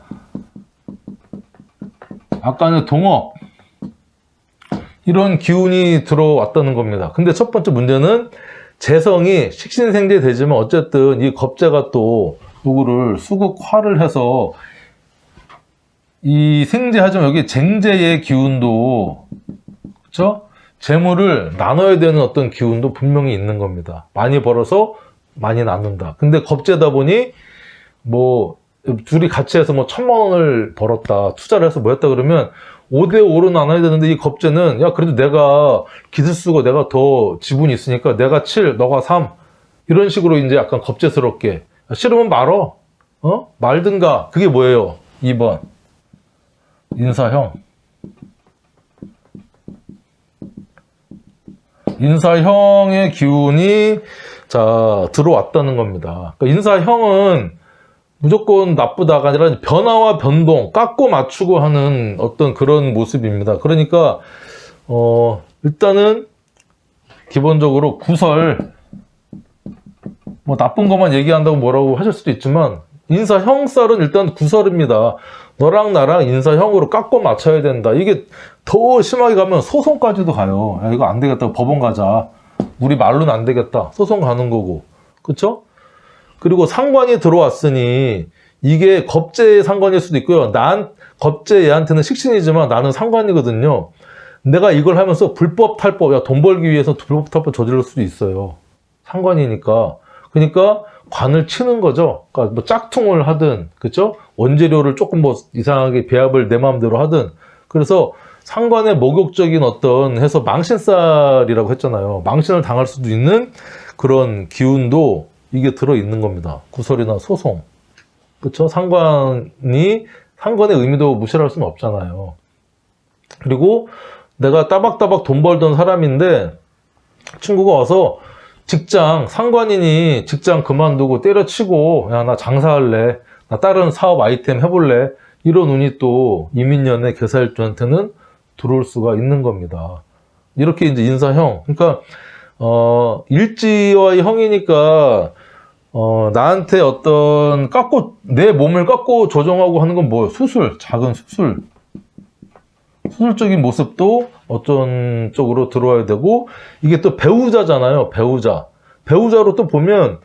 아까는 동업. 이런 기운이 들어왔다는 겁니다. 근데 첫 번째 문제는 재성이 식신생재 되지만 어쨌든 이 겁재가 또 누구를 수극화를 해서 이 생재하지만 여기 쟁재의 기운도 그렇죠? 재물을 나눠야 되는 어떤 기운도 분명히 있는 겁니다. 많이 벌어서 많이 나눈다. 근데 겁재다 보니 뭐 둘이 같이 해서 뭐 1,000만 원을 벌었다. 투자를 해서 뭐 했다 그러면 5대5로 나눠야 되는데 이 겁재는 야 그래도 내가 기술 쓰고 내가 더 지분이 있으니까 내가 7, 너가 3 이런 식으로 이제 약간 겁재스럽게 싫으면 말어. 말든가. 그게 뭐예요? 2번 인사형. 인사형의 기운이 자 들어왔다는 겁니다. 그러니까 인사형은 무조건 나쁘다가 아니라 변화와 변동, 깎고 맞추고 하는 어떤 그런 모습입니다. 그러니까 일단은 기본적으로 구설, 뭐 나쁜 것만 얘기한다고 뭐라고 하실 수도 있지만 인사형살은 일단 구설입니다. 너랑 나랑 인사형으로 깎고 맞춰야 된다. 이게 더 심하게 가면 소송까지도 가요. 야, 이거 안 되겠다. 법원 가자. 우리 말로는 안 되겠다. 소송 가는 거고. 그쵸? 그리고 상관이 들어왔으니 이게 겁재의 상관일 수도 있고요. 겁재 얘한테는 식신이지만 나는 상관이거든요. 내가 이걸 하면서 불법 탈법, 야, 돈 벌기 위해서 불법 탈법 저지를 수도 있어요. 상관이니까. 그러니까 관을 치는 거죠. 그러니까 뭐 짝퉁을 하든, 그쵸? 원재료를 조금 뭐 이상하게 배합을 내 마음대로 하든. 그래서 상관의 목욕적인 어떤 해서 망신살이라고 했잖아요. 망신을 당할 수도 있는 그런 기운도 이게 들어있는 겁니다. 구설이나 소송. 그쵸? 상관의 의미도 무시할 수는 없잖아요. 그리고 내가 따박따박 돈 벌던 사람인데 친구가 와서 상관인이 직장 그만두고 때려치고 야, 나 장사할래. 나 다른 사업 아이템 해볼래. 이런 운이 또 이민년의 개사일주한테는 들어올 수가 있는 겁니다. 이렇게 이제 인사형. 그러니까 일지와의 형이니까 나한테 어떤 내 몸을 깎고 조정하고 하는 건 뭐예요? 작은 수술적인 모습도 어떤 쪽으로 들어와야 되고, 이게 또 배우자잖아요. 배우자로 또 보면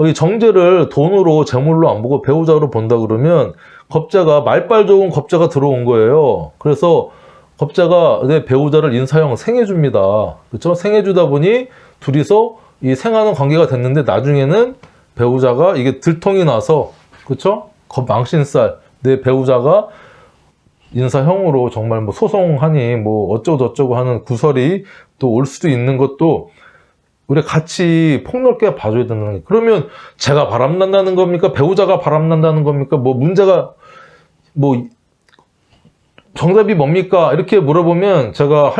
이 정제를 돈으로 재물로 안 보고 배우자로 본다 그러면 겁재가 말빨 좋은 겁재가 들어온 거예요. 그래서 겁재가 내 배우자를 인사형 생해줍니다. 그렇죠? 생해주다 보니 둘이서 이 생하는 관계가 됐는데 나중에는 배우자가 이게 들통이 나서 그렇죠? 망신살 내 배우자가 인사형으로 정말 뭐 소송하니 뭐 어쩌고저쩌고 하는 구설이 또 올 수도 있는 것도 우리 같이 폭넓게 봐줘야 되는 거예요. 그러면 제가 바람난다는 겁니까? 배우자가 바람난다는 겁니까? 뭐 문제가 뭐 정답이 뭡니까? 이렇게 물어보면 제가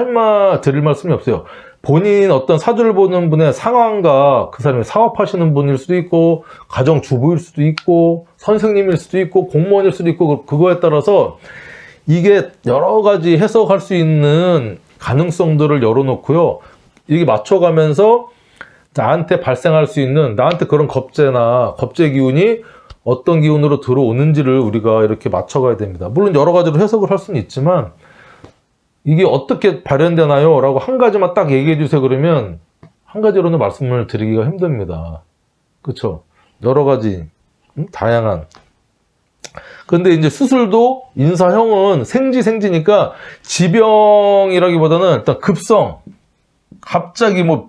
드릴 말씀이 없어요. 본인 어떤 사주를 보는 분의 상황과 그 사람이 사업하시는 분일 수도 있고 가정주부일 수도 있고 선생님일 수도 있고 공무원일 수도 있고 그거에 따라서 이게 여러 가지 해석할 수 있는 가능성들을 열어놓고요. 이게 맞춰가면서 나한테 발생할 수 있는 나한테 그런 겁재나 겁재 기운이 어떤 기운으로 들어오는지를 우리가 이렇게 맞춰가야 됩니다. 물론 여러 가지로 해석을 할 수는 있지만 이게 어떻게 발현되나요? 라고 한 가지만 딱 얘기해 주세요. 그러면 한 가지로는 말씀을 드리기가 힘듭니다. 그렇죠? 여러 가지 다양한. 근데 이제 수술도 인사형은 생지니까 지병이라기보다는 일단 급성, 갑자기 뭐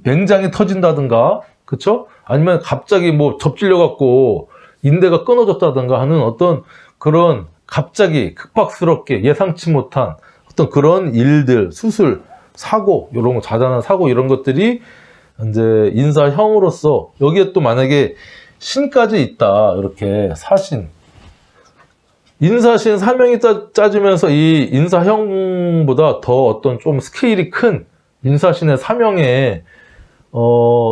맹장이 터진다든가, 그쵸? 아니면 갑자기 뭐 접질려 갖고 인대가 끊어졌다든가 하는 어떤 그런 갑자기 급박스럽게 예상치 못한 어떤 그런 일들, 수술, 사고, 이런 거, 자잘한 사고 이런 것들이 이제 인사형으로서 여기에 또 만약에 신까지 있다, 이렇게 사신. 인사신 사명이 짜지면서 이 인사형보다 더 어떤 좀 스케일이 큰 인사신의 사명에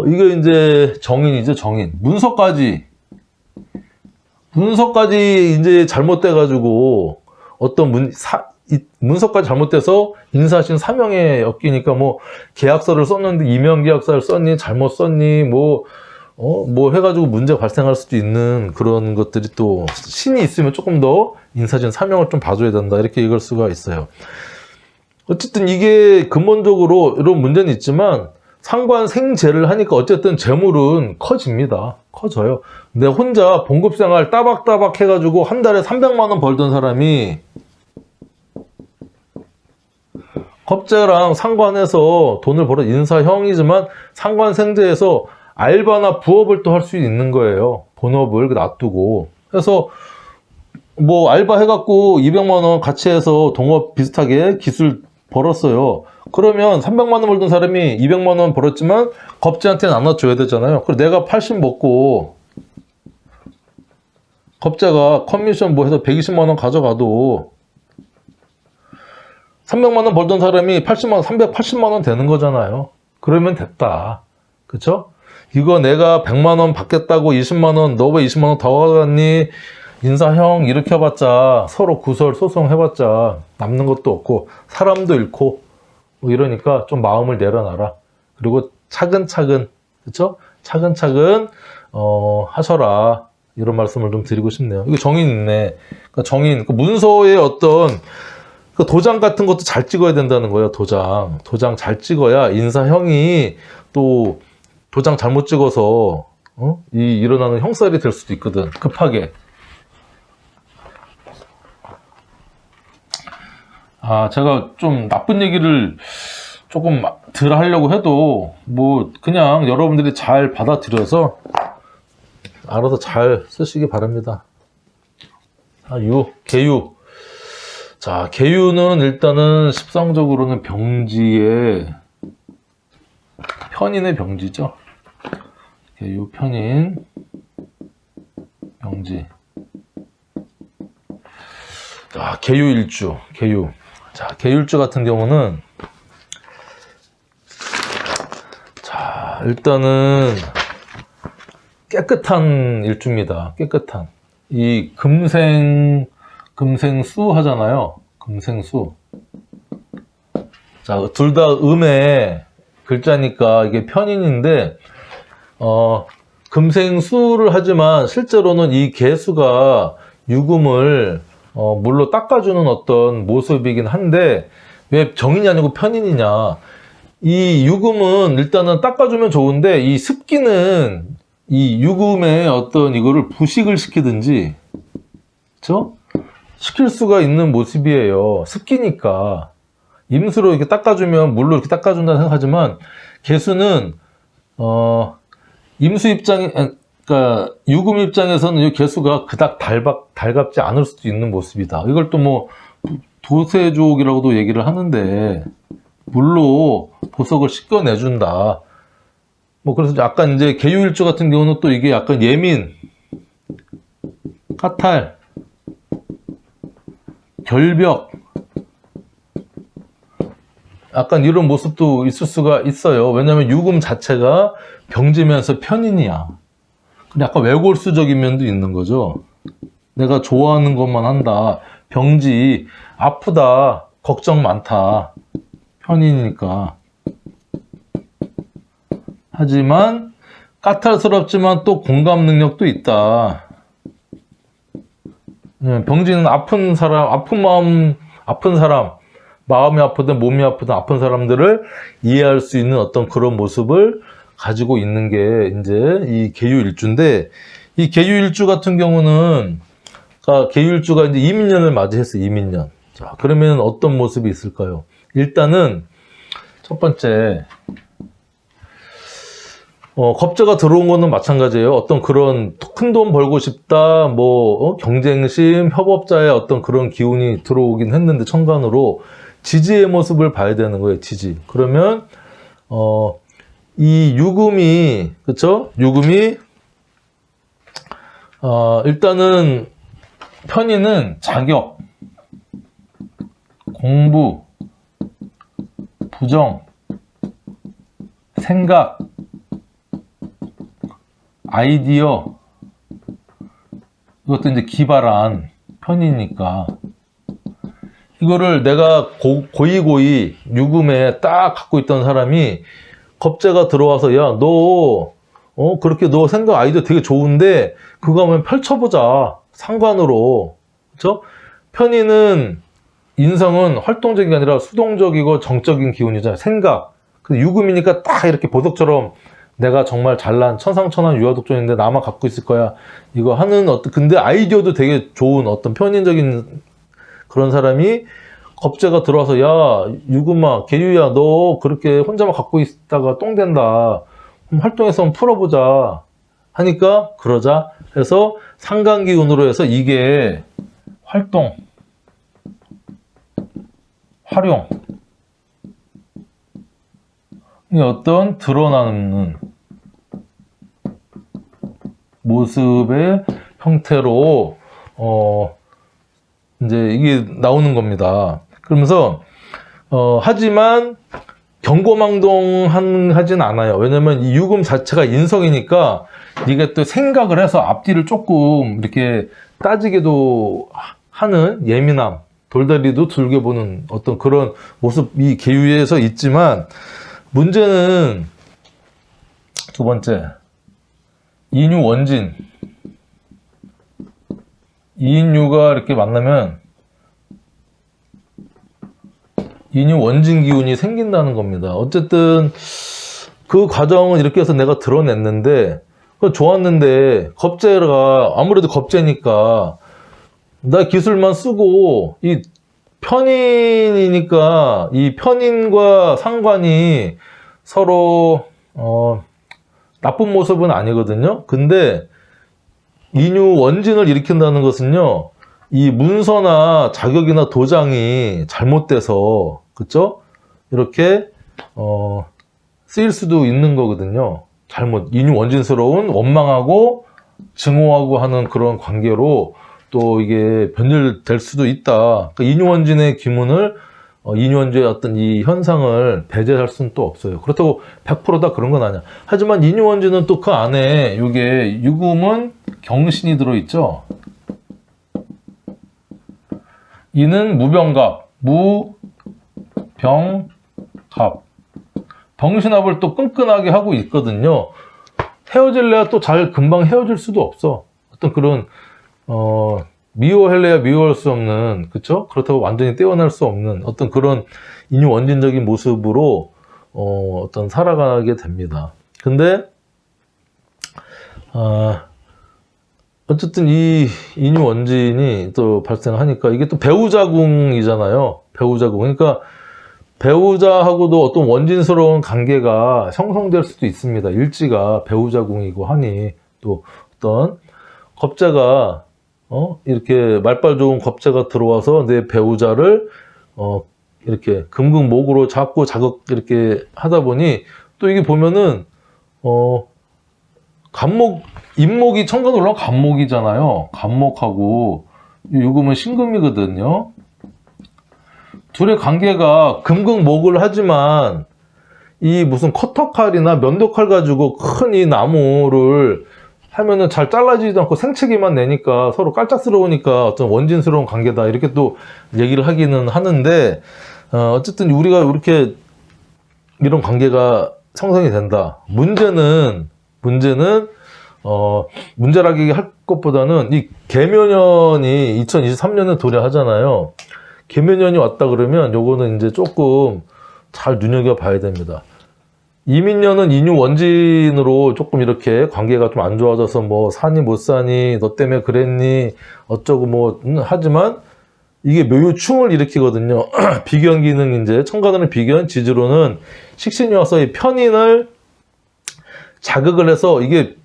이게 이제 정인이죠, 정인. 문서까지 이제 잘못돼가지고 어떤 문서까지 잘못돼서 인사신 사명에 엮이니까 뭐 계약서를 썼는데 이명 계약서를 썼니 잘못 썼니 뭐 해가지고 문제 발생할 수도 있는 그런 것들이 또 신이 있으면 조금 더 인사신 사명을 좀 봐줘야 된다 이렇게 읽을 수가 있어요. 어쨌든 이게 근본적으로 이런 문제는 있지만 상관생재를 하니까 어쨌든 재물은 커집니다. 커져요. 근데 혼자 봉급생활 따박따박 해가지고 한 달에 300만 원 벌던 사람이 겁재랑 상관해서 돈을 벌어 인사형이지만 상관생재에서 알바나 부업을 또 할 수 있는 거예요. 본업을 놔두고. 그래서 뭐 알바 해갖고 200만 원 같이 해서 동업 비슷하게 기술 벌었어요. 그러면 300만 원 벌던 사람이 200만 원 벌었지만 겁재한테 나눠줘야 되잖아요. 그리고 내가 80 먹고 겁재가 커미션 뭐 해서 120만 원 가져가도 300만 원 벌던 사람이 80만 원, 380만 원 되는 거잖아요. 그러면 됐다. 그쵸? 이거 내가 100만 원 받겠다고 20만 원, 너 왜 20만 원 더 가져갔니? 인사형 일으켜봤자 서로 구설 소송해봤자 남는 것도 없고 사람도 잃고 뭐 이러니까 좀 마음을 내려놔라. 그리고 차근차근, 그쵸? 차근차근 하셔라. 이런 말씀을 좀 드리고 싶네요. 이거 정인 있네. 그러니까 정인, 그 문서의 어떤 그 도장 같은 것도 잘 찍어야 된다는 거예요. 도장 잘 찍어야 인사형이 또 도장 잘못 찍어서 일어나는 형살이 될 수도 있거든. 급하게. 제가 좀 나쁜 얘기를 조금 덜 하려고 해도 뭐 그냥 여러분들이 잘 받아들여서 알아서 잘 쓰시기 바랍니다. 계유. 자, 계유는 일단은 십상적으로는 병지의 편인의 병지죠. 계유 편인 병지. 자, 계유일주. 자, 계유일주 같은 경우는 자, 일단은 깨끗한 일주입니다. 깨끗한. 이 금생수 하잖아요. 금생수. 자, 둘 다 음의 글자니까 이게 편인인데, 금생수를 하지만 실제로는 이 개수가 유금을 물로 닦아주는 어떤 모습이긴 한데, 왜 정인이 아니고 편인이냐. 이 유금은 일단은 닦아주면 좋은데, 이 습기는 이 유금의 어떤 이거를 부식을 시키든지, 그쵸? 시킬 수가 있는 모습이에요. 습기니까. 임수로 이렇게 닦아주면 물로 이렇게 닦아준다 생각하지만 개수는 임수 입장에 그러니까 유금 입장에서는 이 개수가 그닥 달갑지 않을 수도 있는 모습이다. 이걸 또 뭐 도세족이라고도 얘기를 하는데 물로 보석을 씻겨내준다. 뭐 그래서 약간 이제 계유일주 같은 경우는 또 이게 약간 예민, 까탈, 결벽, 약간 이런 모습도 있을 수가 있어요. 왜냐면 유금 자체가 병지면서 편인이야. 근데 약간 외골수적인 면도 있는 거죠. 내가 좋아하는 것만 한다. 병지, 아프다, 걱정 많다. 편인이니까. 하지만 까탈스럽지만 또 공감 능력도 있다. 병진은 아픈 사람, 아픈 사람, 마음이 아프든 몸이 아프든 아픈 사람들을 이해할 수 있는 어떤 그런 모습을 가지고 있는 게 이제 이 계유일주인데, 이 계유일주 같은 경우는, 그러니까 계유일주가 이제 이민년을 맞이했어요. 이민년. 자, 그러면 어떤 모습이 있을까요? 일단은 첫 번째, 겁재가 들어온 거는 마찬가지예요. 어떤 그런 큰 돈 벌고 싶다, 경쟁심, 협업자의 어떤 그런 기운이 들어오긴 했는데, 천간으로 지지의 모습을 봐야 되는 거예요. 지지. 그러면 이 유금이, 그쵸? 유금이 일단은 편인은 자격, 공부, 부정, 생각, 아이디어, 이것도 이제 기발한 편이니까 이거를 내가 고이고이 유금에 딱 갖고 있던 사람이 겁재가 들어와서, 야, 너 그렇게 너 생각 아이디어 되게 좋은데 그거 한번 펼쳐보자. 상관으로. 그쵸? 편인은 인성은 활동적인 게 아니라 수동적이고 정적인 기운이잖아요. 생각. 근데 유금이니까 딱 이렇게 보석처럼 내가 정말 잘난 천상천한 유아독존인데 나만 갖고 있을 거야. 이거 하는 근데 아이디어도 되게 좋은 어떤 편인적인 그런 사람이 겁재가 들어와서, 야, 유금아, 계유야, 너 그렇게 혼자만 갖고 있다가 똥 된다. 활동해서 한번 풀어보자. 하니까 그러자 해서 상간기운으로 해서 이게 활동, 활용, 이 어떤 드러나는 모습의 형태로 이제 이게 나오는 겁니다. 그러면서 하지만 경고망동하진 않아요. 왜냐면 이 유금 자체가 인성이니까 이게 또 생각을 해서 앞뒤를 조금 이렇게 따지게도 하는 예민함, 돌다리도 둘게 보는 어떤 그런 모습이 계유에서 있지만, 문제는 두 번째, 인유 원진. 이인유가 이렇게 만나면 인유 원진 기운이 생긴다는 겁니다. 어쨌든 그 과정은 이렇게 해서 내가 드러냈는데, 좋았는데 겁재가 아무래도 겁재니까 나 기술만 쓰고, 이 편인이니까 이 편인과 상관이 서로 나쁜 모습은 아니거든요. 근데 인유 원진을 일으킨다는 것은요, 이 문서나 자격이나 도장이 잘못돼서, 그쵸? 이렇게 쓰일 수도 있는 거거든요. 인유 원진스러운 원망하고 증오하고 하는 그런 관계로 또 이게 변질될 수도 있다. 그러니까 인유 원진의 기문을, 인유 원진의 어떤 이 현상을 배제할 수는 또 없어요. 그렇다고 100%다 그런 건 아니야. 하지만 인유 원진은 또 그 안에 이게 유금은 경신이 들어있죠. 이는 무병갑, 무병갑. 병신합을 또 끈끈하게 하고 있거든요. 헤어질래야 또 잘 금방 헤어질 수도 없어. 어떤 그런 미워할래야 미워할 수 없는, 그쵸? 그렇다고 완전히 떼어낼 수 없는 어떤 그런 인유 원진적인 모습으로 어떤 살아가게 됩니다. 근데 어쨌든 이 인유 원진이 또 발생하니까 이게 또 배우자궁이잖아요. 배우자궁. 그러니까 배우자하고도 어떤 원진스러운 관계가 형성될 수도 있습니다. 일지가 배우자궁이고 하니, 또 어떤 겁재가 이렇게 말빨 좋은 겁재가 들어와서 내 배우자를 이렇게 금극목으로 자꾸 자극 이렇게 하다 보니, 또 이게 보면은 인목이 천간 올라가 간목이잖아요. 간목하고 요금은 신금이거든요. 둘의 관계가 금극목을 하지만 이 무슨 커터칼이나 면도칼 가지고 큰 이 나무를 하면은 잘 잘라지지도 않고 생채기만 내니까 서로 깔짝스러우니까 어떤 원진스러운 관계다, 이렇게 또 얘기를 하기는 하는데, 어쨌든 우리가 이렇게 이런 관계가 형성이 된다. 문제는 문제라기 할 것보다는 이 계묘년이 2023년에 도래하잖아요. 계묘년이 왔다 그러면 요거는 이제 조금 잘 눈여겨봐야 됩니다. 이민년은 인유 원진으로 조금 이렇게 관계가 좀 안 좋아져서 뭐 사니 못 사니 너 때문에 그랬니 어쩌고 뭐 하지만 이게 묘유충을 일으키거든요. 비견 기능 이제 청가도는 비견, 지지로는 식신이 와서 이 편인을 자극을 해서 이게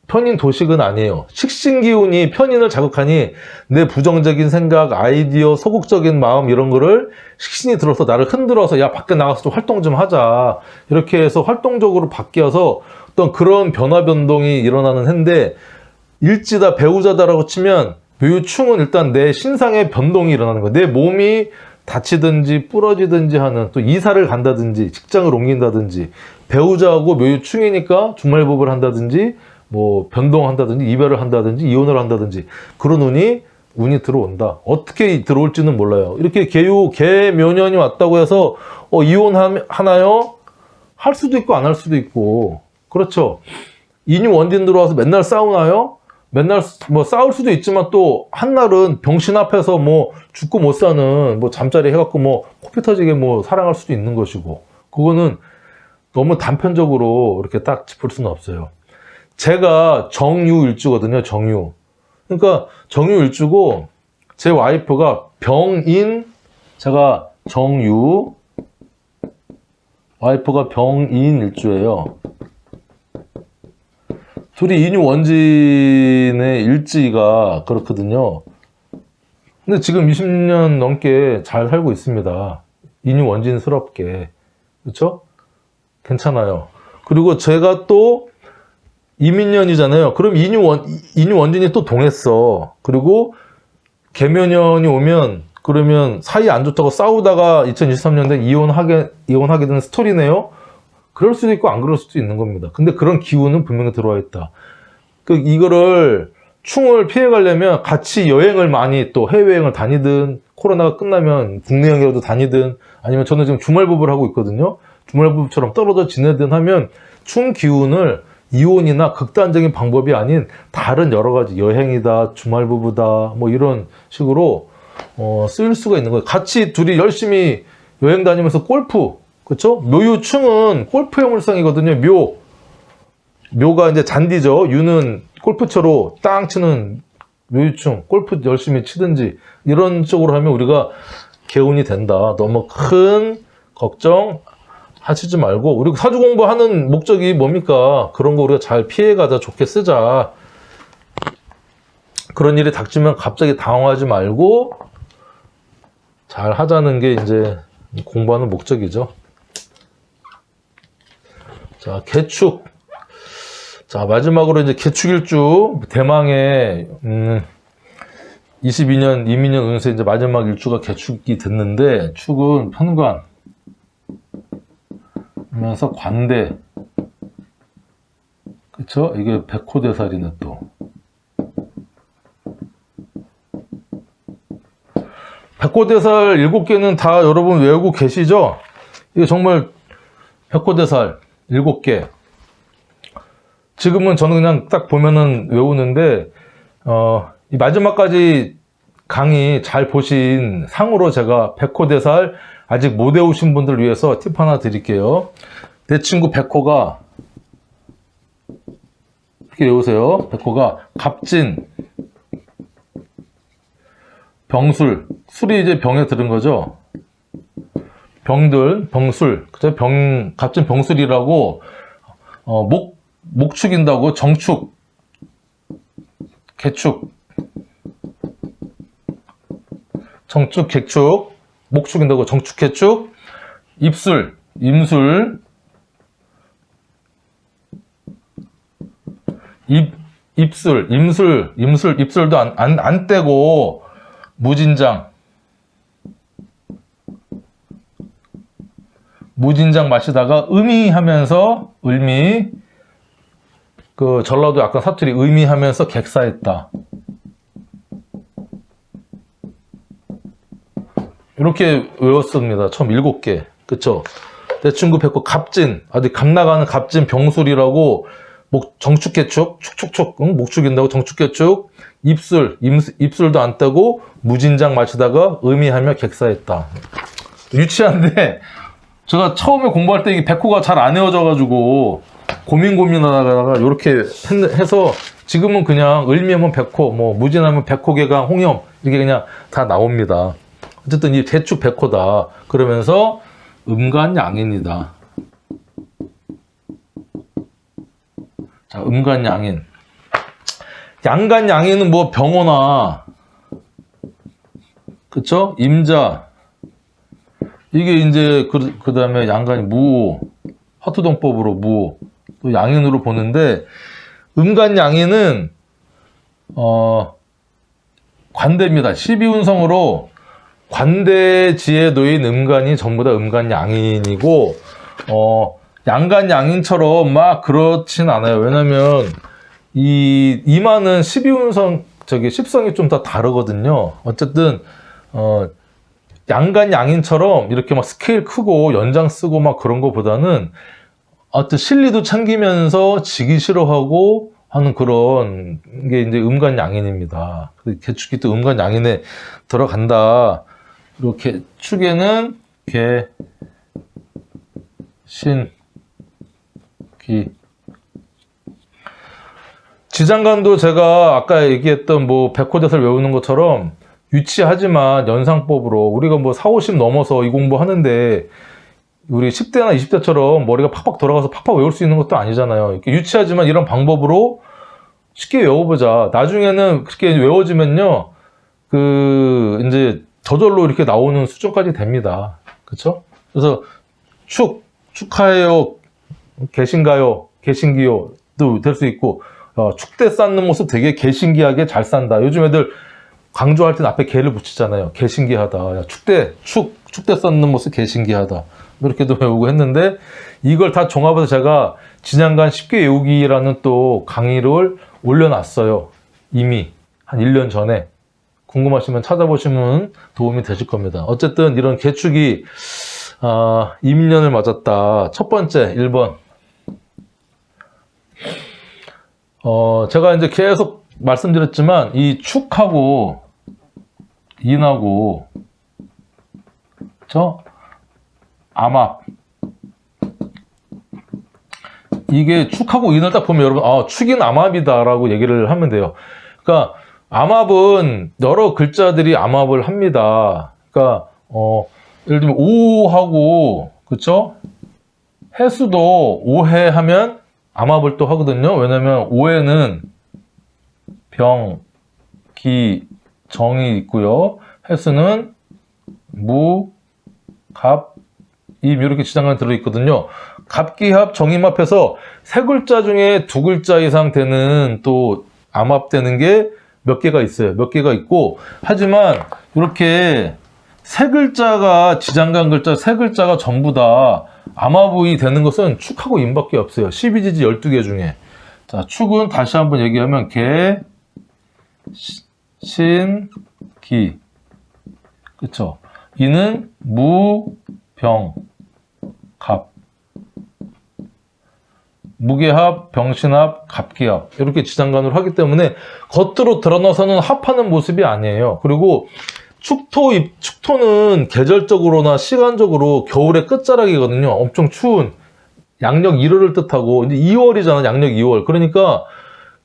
편인 도식은 아니에요. 식신 기운이 편인을 자극하니 내 부정적인 생각, 아이디어, 소극적인 마음 이런 거를 식신이 들어서 나를 흔들어서 야 밖에 나가서 좀 활동 좀 하자. 이렇게 해서 활동적으로 바뀌어서 어떤 그런 변화 변동이 일어나는 해인데 일지다 배우자다라고 치면 묘유충은 일단 내 신상의 변동이 일어나는 거예요. 내 몸이 다치든지 부러지든지 하는 또 이사를 간다든지 직장을 옮긴다든지 배우자하고 묘유충이니까 주말법을 한다든지 뭐 변동한다든지 이별을 한다든지 이혼을 한다든지 그런 운이 들어온다. 어떻게 들어올지는 몰라요. 이렇게 계묘년이 왔다고 해서 이혼하나요? 할 수도 있고 안 할 수도 있고 그렇죠. 인유 원진 들어와서 맨날 싸우나요? 맨날 뭐 싸울 수도 있지만 또 한날은 병신 앞에서 뭐 죽고 못 사는 뭐 잠자리 해갖고 뭐 코피 터지게 뭐 사랑할 수도 있는 것이고 그거는 너무 단편적으로 이렇게 딱 짚을 수는 없어요. 제가 정유일주거든요. 정유. 그러니까 정유일주고 제 와이프가 병인, 제가 정유, 와이프가 병인일주예요. 둘이 인유 원진의 일지가 그렇거든요. 근데 지금 20년 넘게 잘 살고 있습니다. 인유 원진스럽게. 그렇죠? 괜찮아요. 그리고 제가 또 이민년이잖아요. 그럼 인유 원진이 또 동했어. 그리고 계묘년이 오면 그러면 사이 안 좋다고 싸우다가 2023년에 이혼하게 된 스토리네요. 그럴 수도 있고 안 그럴 수도 있는 겁니다. 근데 그런 기운은 분명히 들어와 있다. 이거를 충을 피해가려면 같이 여행을 많이 또 해외여행을 다니든 코로나가 끝나면 국내 여행이라도 다니든 아니면 저는 지금 주말부부를 하고 있거든요. 주말부부처럼 떨어져 지내든 하면 충 기운을 이혼이나 극단적인 방법이 아닌 다른 여러 가지 여행이다, 주말부부다 뭐 이런 식으로 쓰일 수가 있는 거예요. 같이 둘이 열심히 여행 다니면서 골프 그렇죠? 묘유충은 골프형 물상이거든요. 묘가 이제 잔디죠. 유는 골프채로 땅 치는 묘유충. 골프 열심히 치든지 이런 쪽으로 하면 우리가 개운이 된다. 너무 큰 걱정 하시지 말고 우리 사주 공부하는 목적이 뭡니까? 그런 거 우리가 잘 피해가자 좋게 쓰자. 그런 일이 닥치면 갑자기 당황하지 말고 잘 하자는 게 이제 공부하는 목적이죠. 자, 개축. 자, 마지막으로 이제 개축일주, 대망의, 22년, 이민년 운세 이제 마지막 일주가 개축이 됐는데, 축은 편관, 하면서 관대. 그쵸? 이게 백호대살이네 또. 백호대살 7개는 다 여러분 외우고 계시죠? 이게 정말 백호대살 7개. 지금은 저는 그냥 딱 보면은 외우는데, 이 마지막까지 강의 잘 보신 상으로 제가 백호대살 아직 못 외우신 분들 위해서 팁 하나 드릴게요. 내 친구 백호가, 이렇게 외우세요. 백호가 갑진, 병술, 술이 이제 병에 들은 거죠. 병술, 그죠? 갑진 병술이라고, 목 축인다고 정축, 개축, 정축, 개축, 목 축인다고 정축, 개축, 입술, 임술도 안 떼고 무진장 마시다가 의미하면서 그 전라도 약간 사투리 의미하면서 객사했다. 이렇게 외웠습니다. 처음 7개. 그쵸? 내 친구 백호 갑진, 아주 갑나가는 갑진 병술이라고 정축개축, 축축축, 응? 목축인다고 정축개축, 입술도 안 떼고 무진장 마시다가 의미하며 객사했다. 유치한데 제가 처음에 공부할 때 이게 백호가 잘 안 외워져가지고 고민하다가 이렇게 해서 지금은 그냥 을미하면 백호, 뭐 무진하면 백호개강, 홍염 이렇게 그냥 다 나옵니다. 어쨌든 이 대축 백호다. 그러면서 음간양인이다. 자, 음간양인. 양간양인은 뭐 병호나, 그쵸? 임자. 이게 이제 그 다음에 양간이 무호, 화투동법으로 무호, 또 양인으로 보는데, 음간양인은 관대입니다. 12운성으로 관대지에 놓인 음간이 전부 다 음간양인이고, 양간양인처럼 막 그렇진 않아요. 왜냐면 이마는 12운성 십성이 좀 다 다르거든요. 어쨌든 양간양인처럼 이렇게 막 스케일 크고 연장 쓰고 막 그런 거보다는 어떤 실리도 챙기면서 지기 싫어하고 하는 그런 게 이제 음간양인입니다. 개축이 또 음간양인에 들어간다. 이렇게 축에는 개, 신, 기. 지장간도 제가 아까 얘기했던 뭐 백호대사를 외우는 것처럼 유치하지만 연상법으로 우리가 뭐 4, 50 넘어서 이 공부하는데 우리 10대나 20대처럼 머리가 팍팍 돌아가서 팍팍 외울 수 있는 것도 아니잖아요. 이렇게 유치하지만 이런 방법으로 쉽게 외워보자. 나중에는 그렇게 외워지면요, 이제 저절로 이렇게 나오는 수준까지 됩니다. 그쵸? 그래서 축하해요, 계신가요, 계신기요도 될 수 있고, 축대 쌓는 모습 되게 개신기하게 잘 산다. 요즘 애들 강조할 땐 앞에 개를 붙이잖아요. 개신기하다. 야, 축대 쌓는 모습 개신기하다. 이렇게도 외우고 했는데, 이걸 다 종합해서 제가 진양간 쉽게 외우기라는 또 강의를 올려놨어요. 이미 한 1년 전에. 궁금하시면 찾아보시면 도움이 되실 겁니다. 어쨌든 이런 개축이 임년을 맞았다. 첫 번째 1번. 제가 이제 계속 말씀드렸지만 이 축하고 인하고 암합, 이게 축하고 인을 딱 보면 여러분 축인 암합이다 라고 얘기를 하면 돼요. 그러니까 암합은 여러 글자들이 암합을 합니다. 그러니까 예를 들면 오하고, 그쵸? 해수도 오해 하면 암합을 또 하거든요. 왜냐면 오해는 병, 기, 정이 있고요. 해수는 무, 갑, 임 이렇게 지장간이 들어있거든요. 갑기합, 정임합해서 세 글자 중에 두 글자 이상 되는 또 암합되는 게 몇 개가 있어요. 몇 개가 있고, 하지만 이렇게 세 글자가 지장간 글자 세 글자가 전부 다 암합이 되는 것은 축하고 임밖에 없어요. 12지지 12개 중에. 자, 축은 다시 한번 얘기하면 개, 신, 기. 그쵸? 이는 무, 병, 갑. 무게합, 병신합, 갑기합 이렇게 지장간으로 하기 때문에 겉으로 드러나서는 합하는 모습이 아니에요. 그리고 축토는 계절적으로나 시간적으로 겨울의 끝자락이거든요. 엄청 추운 양력 1월을 뜻하고 이제 2월이잖아. 양력 2월. 그러니까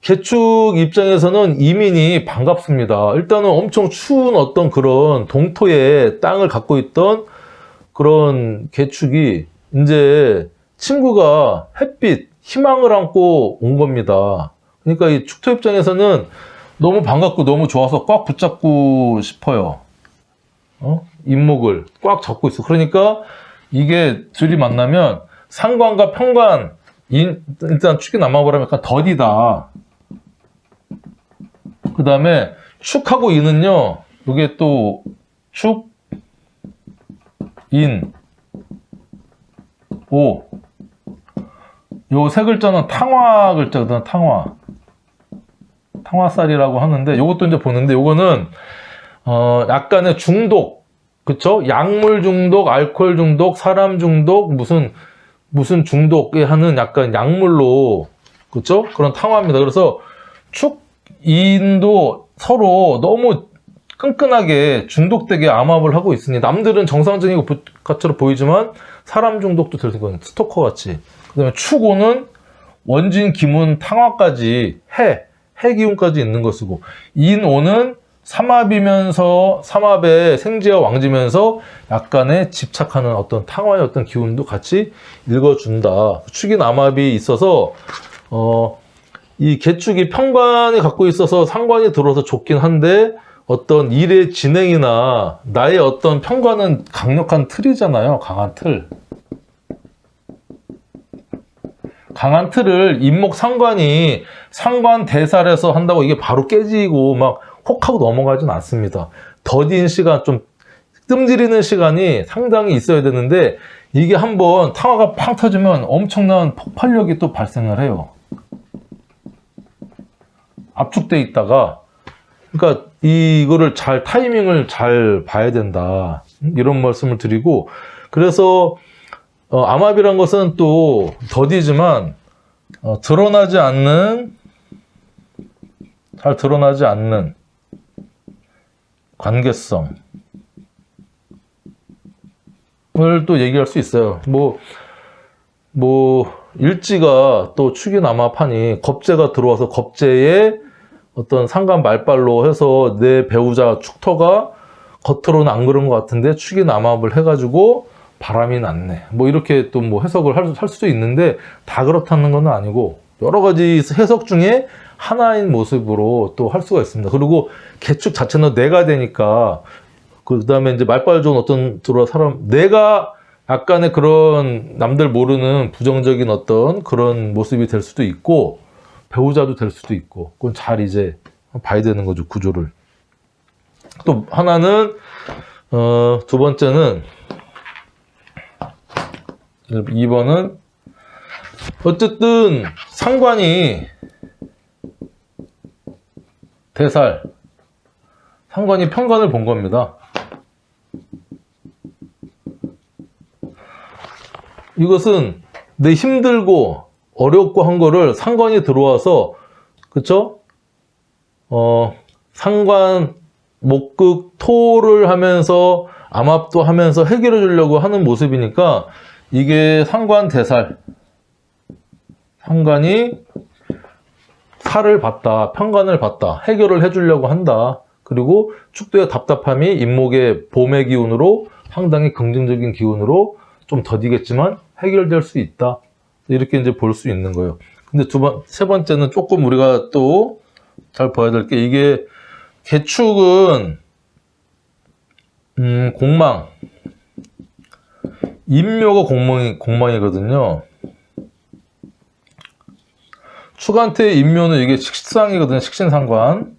개축 입장에서는 이민이 반갑습니다. 일단은 엄청 추운 어떤 그런 동토의 땅을 갖고 있던 그런 개축이 이제 친구가 햇빛, 희망을 안고 온 겁니다. 그러니까 이 축토 입장에서는 너무 반갑고 너무 좋아서 꽉 붙잡고 싶어요. 잇목을 꽉 잡고 있어. 그러니까 이게 둘이 만나면 상관과 편관, 일단 축이 남아버리면 약간 더디다. 그 다음에 축하고 인은요, 이게 또 축, 인, 오. 요 세 글자는 탕화 글자거든. 탕화살이라고 하는데, 요것도 이제 보는데, 요거는 약간의 중독, 그쵸? 약물 중독, 알코올 중독, 사람 중독, 무슨 중독에 하는 약간 약물로, 그쵸? 그런 탕화입니다. 그래서 축인도 서로 너무 끈끈하게 중독되게 암압을 하고 있으니 남들은 정상적인 것처럼 보이지만 사람 중독도 될 수가 있는 스토커 같이. 그 다음에 축오는 원진, 기문, 탕화까지 해 기운까지 있는 것이고 인오는 삼합이면서 삼합의 생지와 왕지면서 약간의 집착하는 어떤 탕화의 어떤 기운도 같이 읽어준다. 축인 암합이 있어서 이 개축이 편관이 갖고 있어서 상관이 들어서 좋긴 한데 어떤 일의 진행이나 나의 어떤 편관은 강력한 틀이잖아요. 강한 틀. 강한 틀을 인목 상관이 상관 대살해서 한다고 이게 바로 깨지고 막 혹하고 넘어가진 않습니다. 더딘 시간, 좀 뜸들이는 시간이 상당히 있어야 되는데 이게 한번 탕화가 팡 터지면 엄청난 폭발력이 또 발생을 해요. 압축돼 있다가 그러니까 이거를 타이밍을 잘 봐야 된다. 이런 말씀을 드리고 그래서 암압이란 것은 또 더디지만 잘 드러나지 않는 관계성을 또 얘기할 수 있어요. 일지가 또 축인 암압하니 겁재가 들어와서 겁재에 어떤 상관 말발로 해서 내 배우자 축토가 겉으로는 안 그런 것 같은데 축인 암압을 해가지고 바람이 났네. 이렇게 또 해석을 할 수도 있는데 다 그렇다는 건 아니고 여러 가지 해석 중에 하나인 모습으로 또 할 수가 있습니다. 그리고 개축 자체는 내가 되니까 그 다음에 이제 말빨 좋은 어떤 사람 내가 약간의 그런 남들 모르는 부정적인 어떤 그런 모습이 될 수도 있고 배우자도 될 수도 있고 그건 잘 이제 봐야 되는 거죠. 구조를. 또 하나는 두 번째는 2번은 어쨌든 상관이 대살 상관이 편관을 본 겁니다. 이것은 내 힘들고 어렵고 한 거를 상관이 들어와서 그쵸? 상관 목극 토를 하면서 암압도 하면서 해결해 주려고 하는 모습이니까 이게 상관 대살 상관이 살을 받다 편관을 받다 해결을 해 주려고 한다. 그리고 축도의 답답함이 인목의 봄의 기운으로 상당히 긍정적인 기운으로 좀 더디겠지만 해결될 수 있다. 이렇게 이제 볼 수 있는 거예요. 근데 세 번째는 조금 우리가 또 잘 봐야 될 게 이게 개축은 공망 인묘가 공망이거든요. 축한테 인묘는 이게 식상이거든요. 식신상관.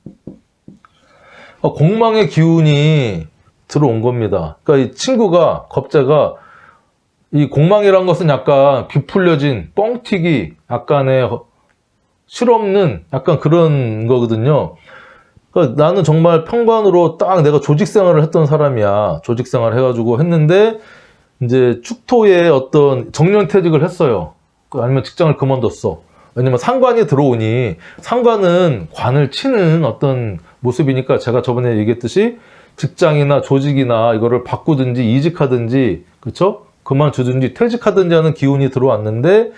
공망의 기운이 들어온 겁니다. 그러니까 이 친구가 겁재가 이 공망이란 것은 약간 비풀려진 뻥튀기 약간의 실없는 약간 그런 거거든요. 그러니까 나는 정말 편관으로 딱 내가 조직생활을 했던 사람이야. 조직생활을 해가지고 했는데 이제 축토에 어떤 정년퇴직을 했어요. 아니면 직장을 그만뒀어. 왜냐면 상관이 들어오니 상관은 관을 치는 어떤 모습이니까 제가 저번에 얘기했듯이 직장이나 조직이나 이거를 바꾸든지 이직하든지 그쵸? 그만두든지 퇴직하든지 하는 기운이 들어왔는데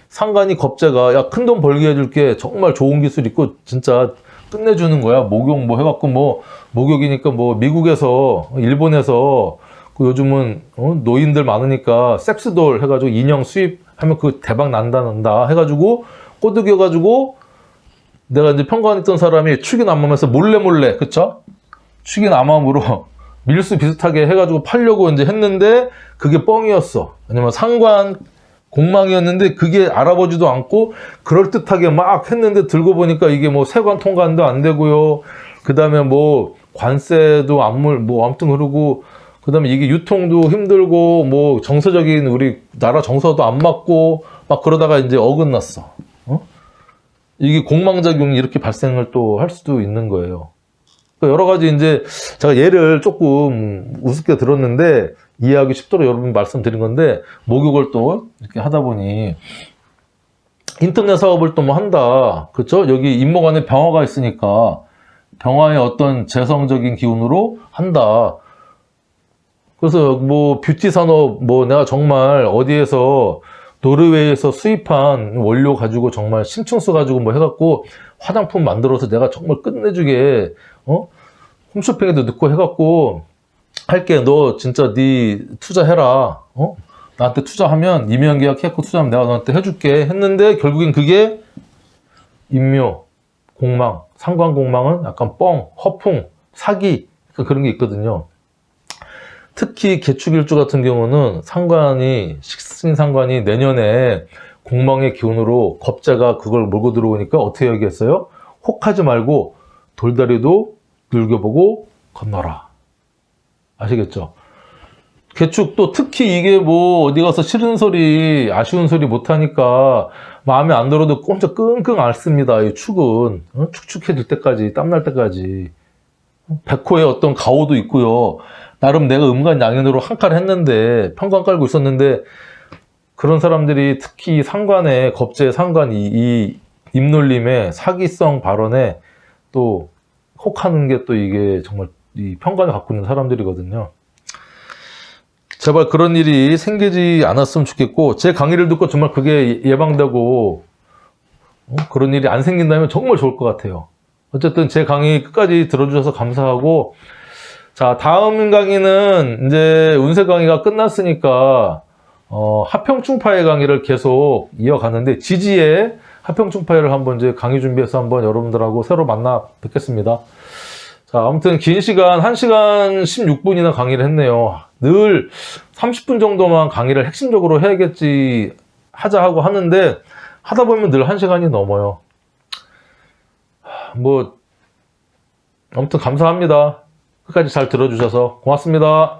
상관이 겁재가 야, 큰돈 벌게 해줄게 정말 좋은 기술 있고 진짜 끝내주는 거야. 목욕 해갖고 목욕이니까 미국에서 일본에서 요즘은 노인들 많으니까 섹스돌 해가지고 인형 수입하면 그 대박 난다 해가지고 꼬드겨가지고 내가 이제 편관했던 사람이 축인 암암에서 몰래 그쵸? 축인 암암으로 밀수 비슷하게 해가지고 팔려고 이제 했는데 그게 뻥이었어. 왜냐면 상관 공망이었는데 그게 알아보지도 않고 그럴듯하게 막 했는데 들고 보니까 이게 세관 통관도 안 되고요. 그 다음에 관세도 아무튼 그러고 그 다음에 이게 유통도 힘들고 정서적인 우리 나라 정서도 안 맞고 막 그러다가 이제 어긋났어. 이게 공망작용이 이렇게 발생을 또 할 수도 있는 거예요. 그러니까 여러 가지 이제 제가 예를 조금 우습게 들었는데 이해하기 쉽도록 여러분 말씀드린 건데, 목욕을 또 이렇게 하다 보니 인터넷 사업을 또 뭐 한다. 그렇죠? 여기 임목 안에 병화가 있으니까 병화의 어떤 재성적인 기운으로 한다. 그래서 뭐 뷰티 산업, 뭐 내가 정말 어디에서 노르웨이에서 수입한 원료 가지고 정말 심층수 가지고 뭐 해갖고 화장품 만들어서 내가 정말 끝내주게 홈쇼핑에도 넣고 해갖고 할게. 너 진짜 네 투자해라. 나한테 투자하면 임명계약 해갖고 투자하면 내가 너한테 해줄게 했는데, 결국엔 그게 임묘, 공망, 상관공망은 약간 뻥, 허풍, 사기, 그런 게 있거든요. 특히 개축일주 같은 경우는 식신상관이 내년에 공망의 기운으로 겁재가 그걸 몰고 들어오니까 어떻게 하겠어요? 혹하지 말고 돌다리도 눌겨보고 건너라. 아시겠죠? 개축도 특히 이게 뭐 어디 가서 싫은 소리, 아쉬운 소리 못하니까 마음에 안 들어도 꼼짝 끙끙 앓습니다. 이 축은. 축축해질 때까지, 땀날 때까지. 백호의 어떤 가오도 있고요. 나름 내가 음간양인으로 한 칼 했는데, 평관 깔고 있었는데, 그런 사람들이 특히 상관에, 겁재 상관이 이 입놀림의 사기성 발언에 또 혹하는 게 또 이게 정말 이 평관을 갖고 있는 사람들이거든요. 제발 그런 일이 생기지 않았으면 좋겠고, 제 강의를 듣고 정말 그게 예방되고 그런 일이 안 생긴다면 정말 좋을 것 같아요. 어쨌든 제 강의 끝까지 들어주셔서 감사하고, 자, 다음 강의는 이제 운세 강의가 끝났으니까 하평충파의 강의를 계속 이어가는데, 지지의 하평충파를 한번 이제 강의 준비해서 한번 여러분들하고 새로 만나 뵙겠습니다. 자, 아무튼 긴 시간, 1시간 16분이나 강의를 했네요. 늘 30분 정도만 강의를 핵심적으로 해야겠지 하자 하고 하는데, 하다 보면 늘 1시간이 넘어요. 뭐 아무튼 감사합니다. 끝까지 잘 들어주셔서 고맙습니다.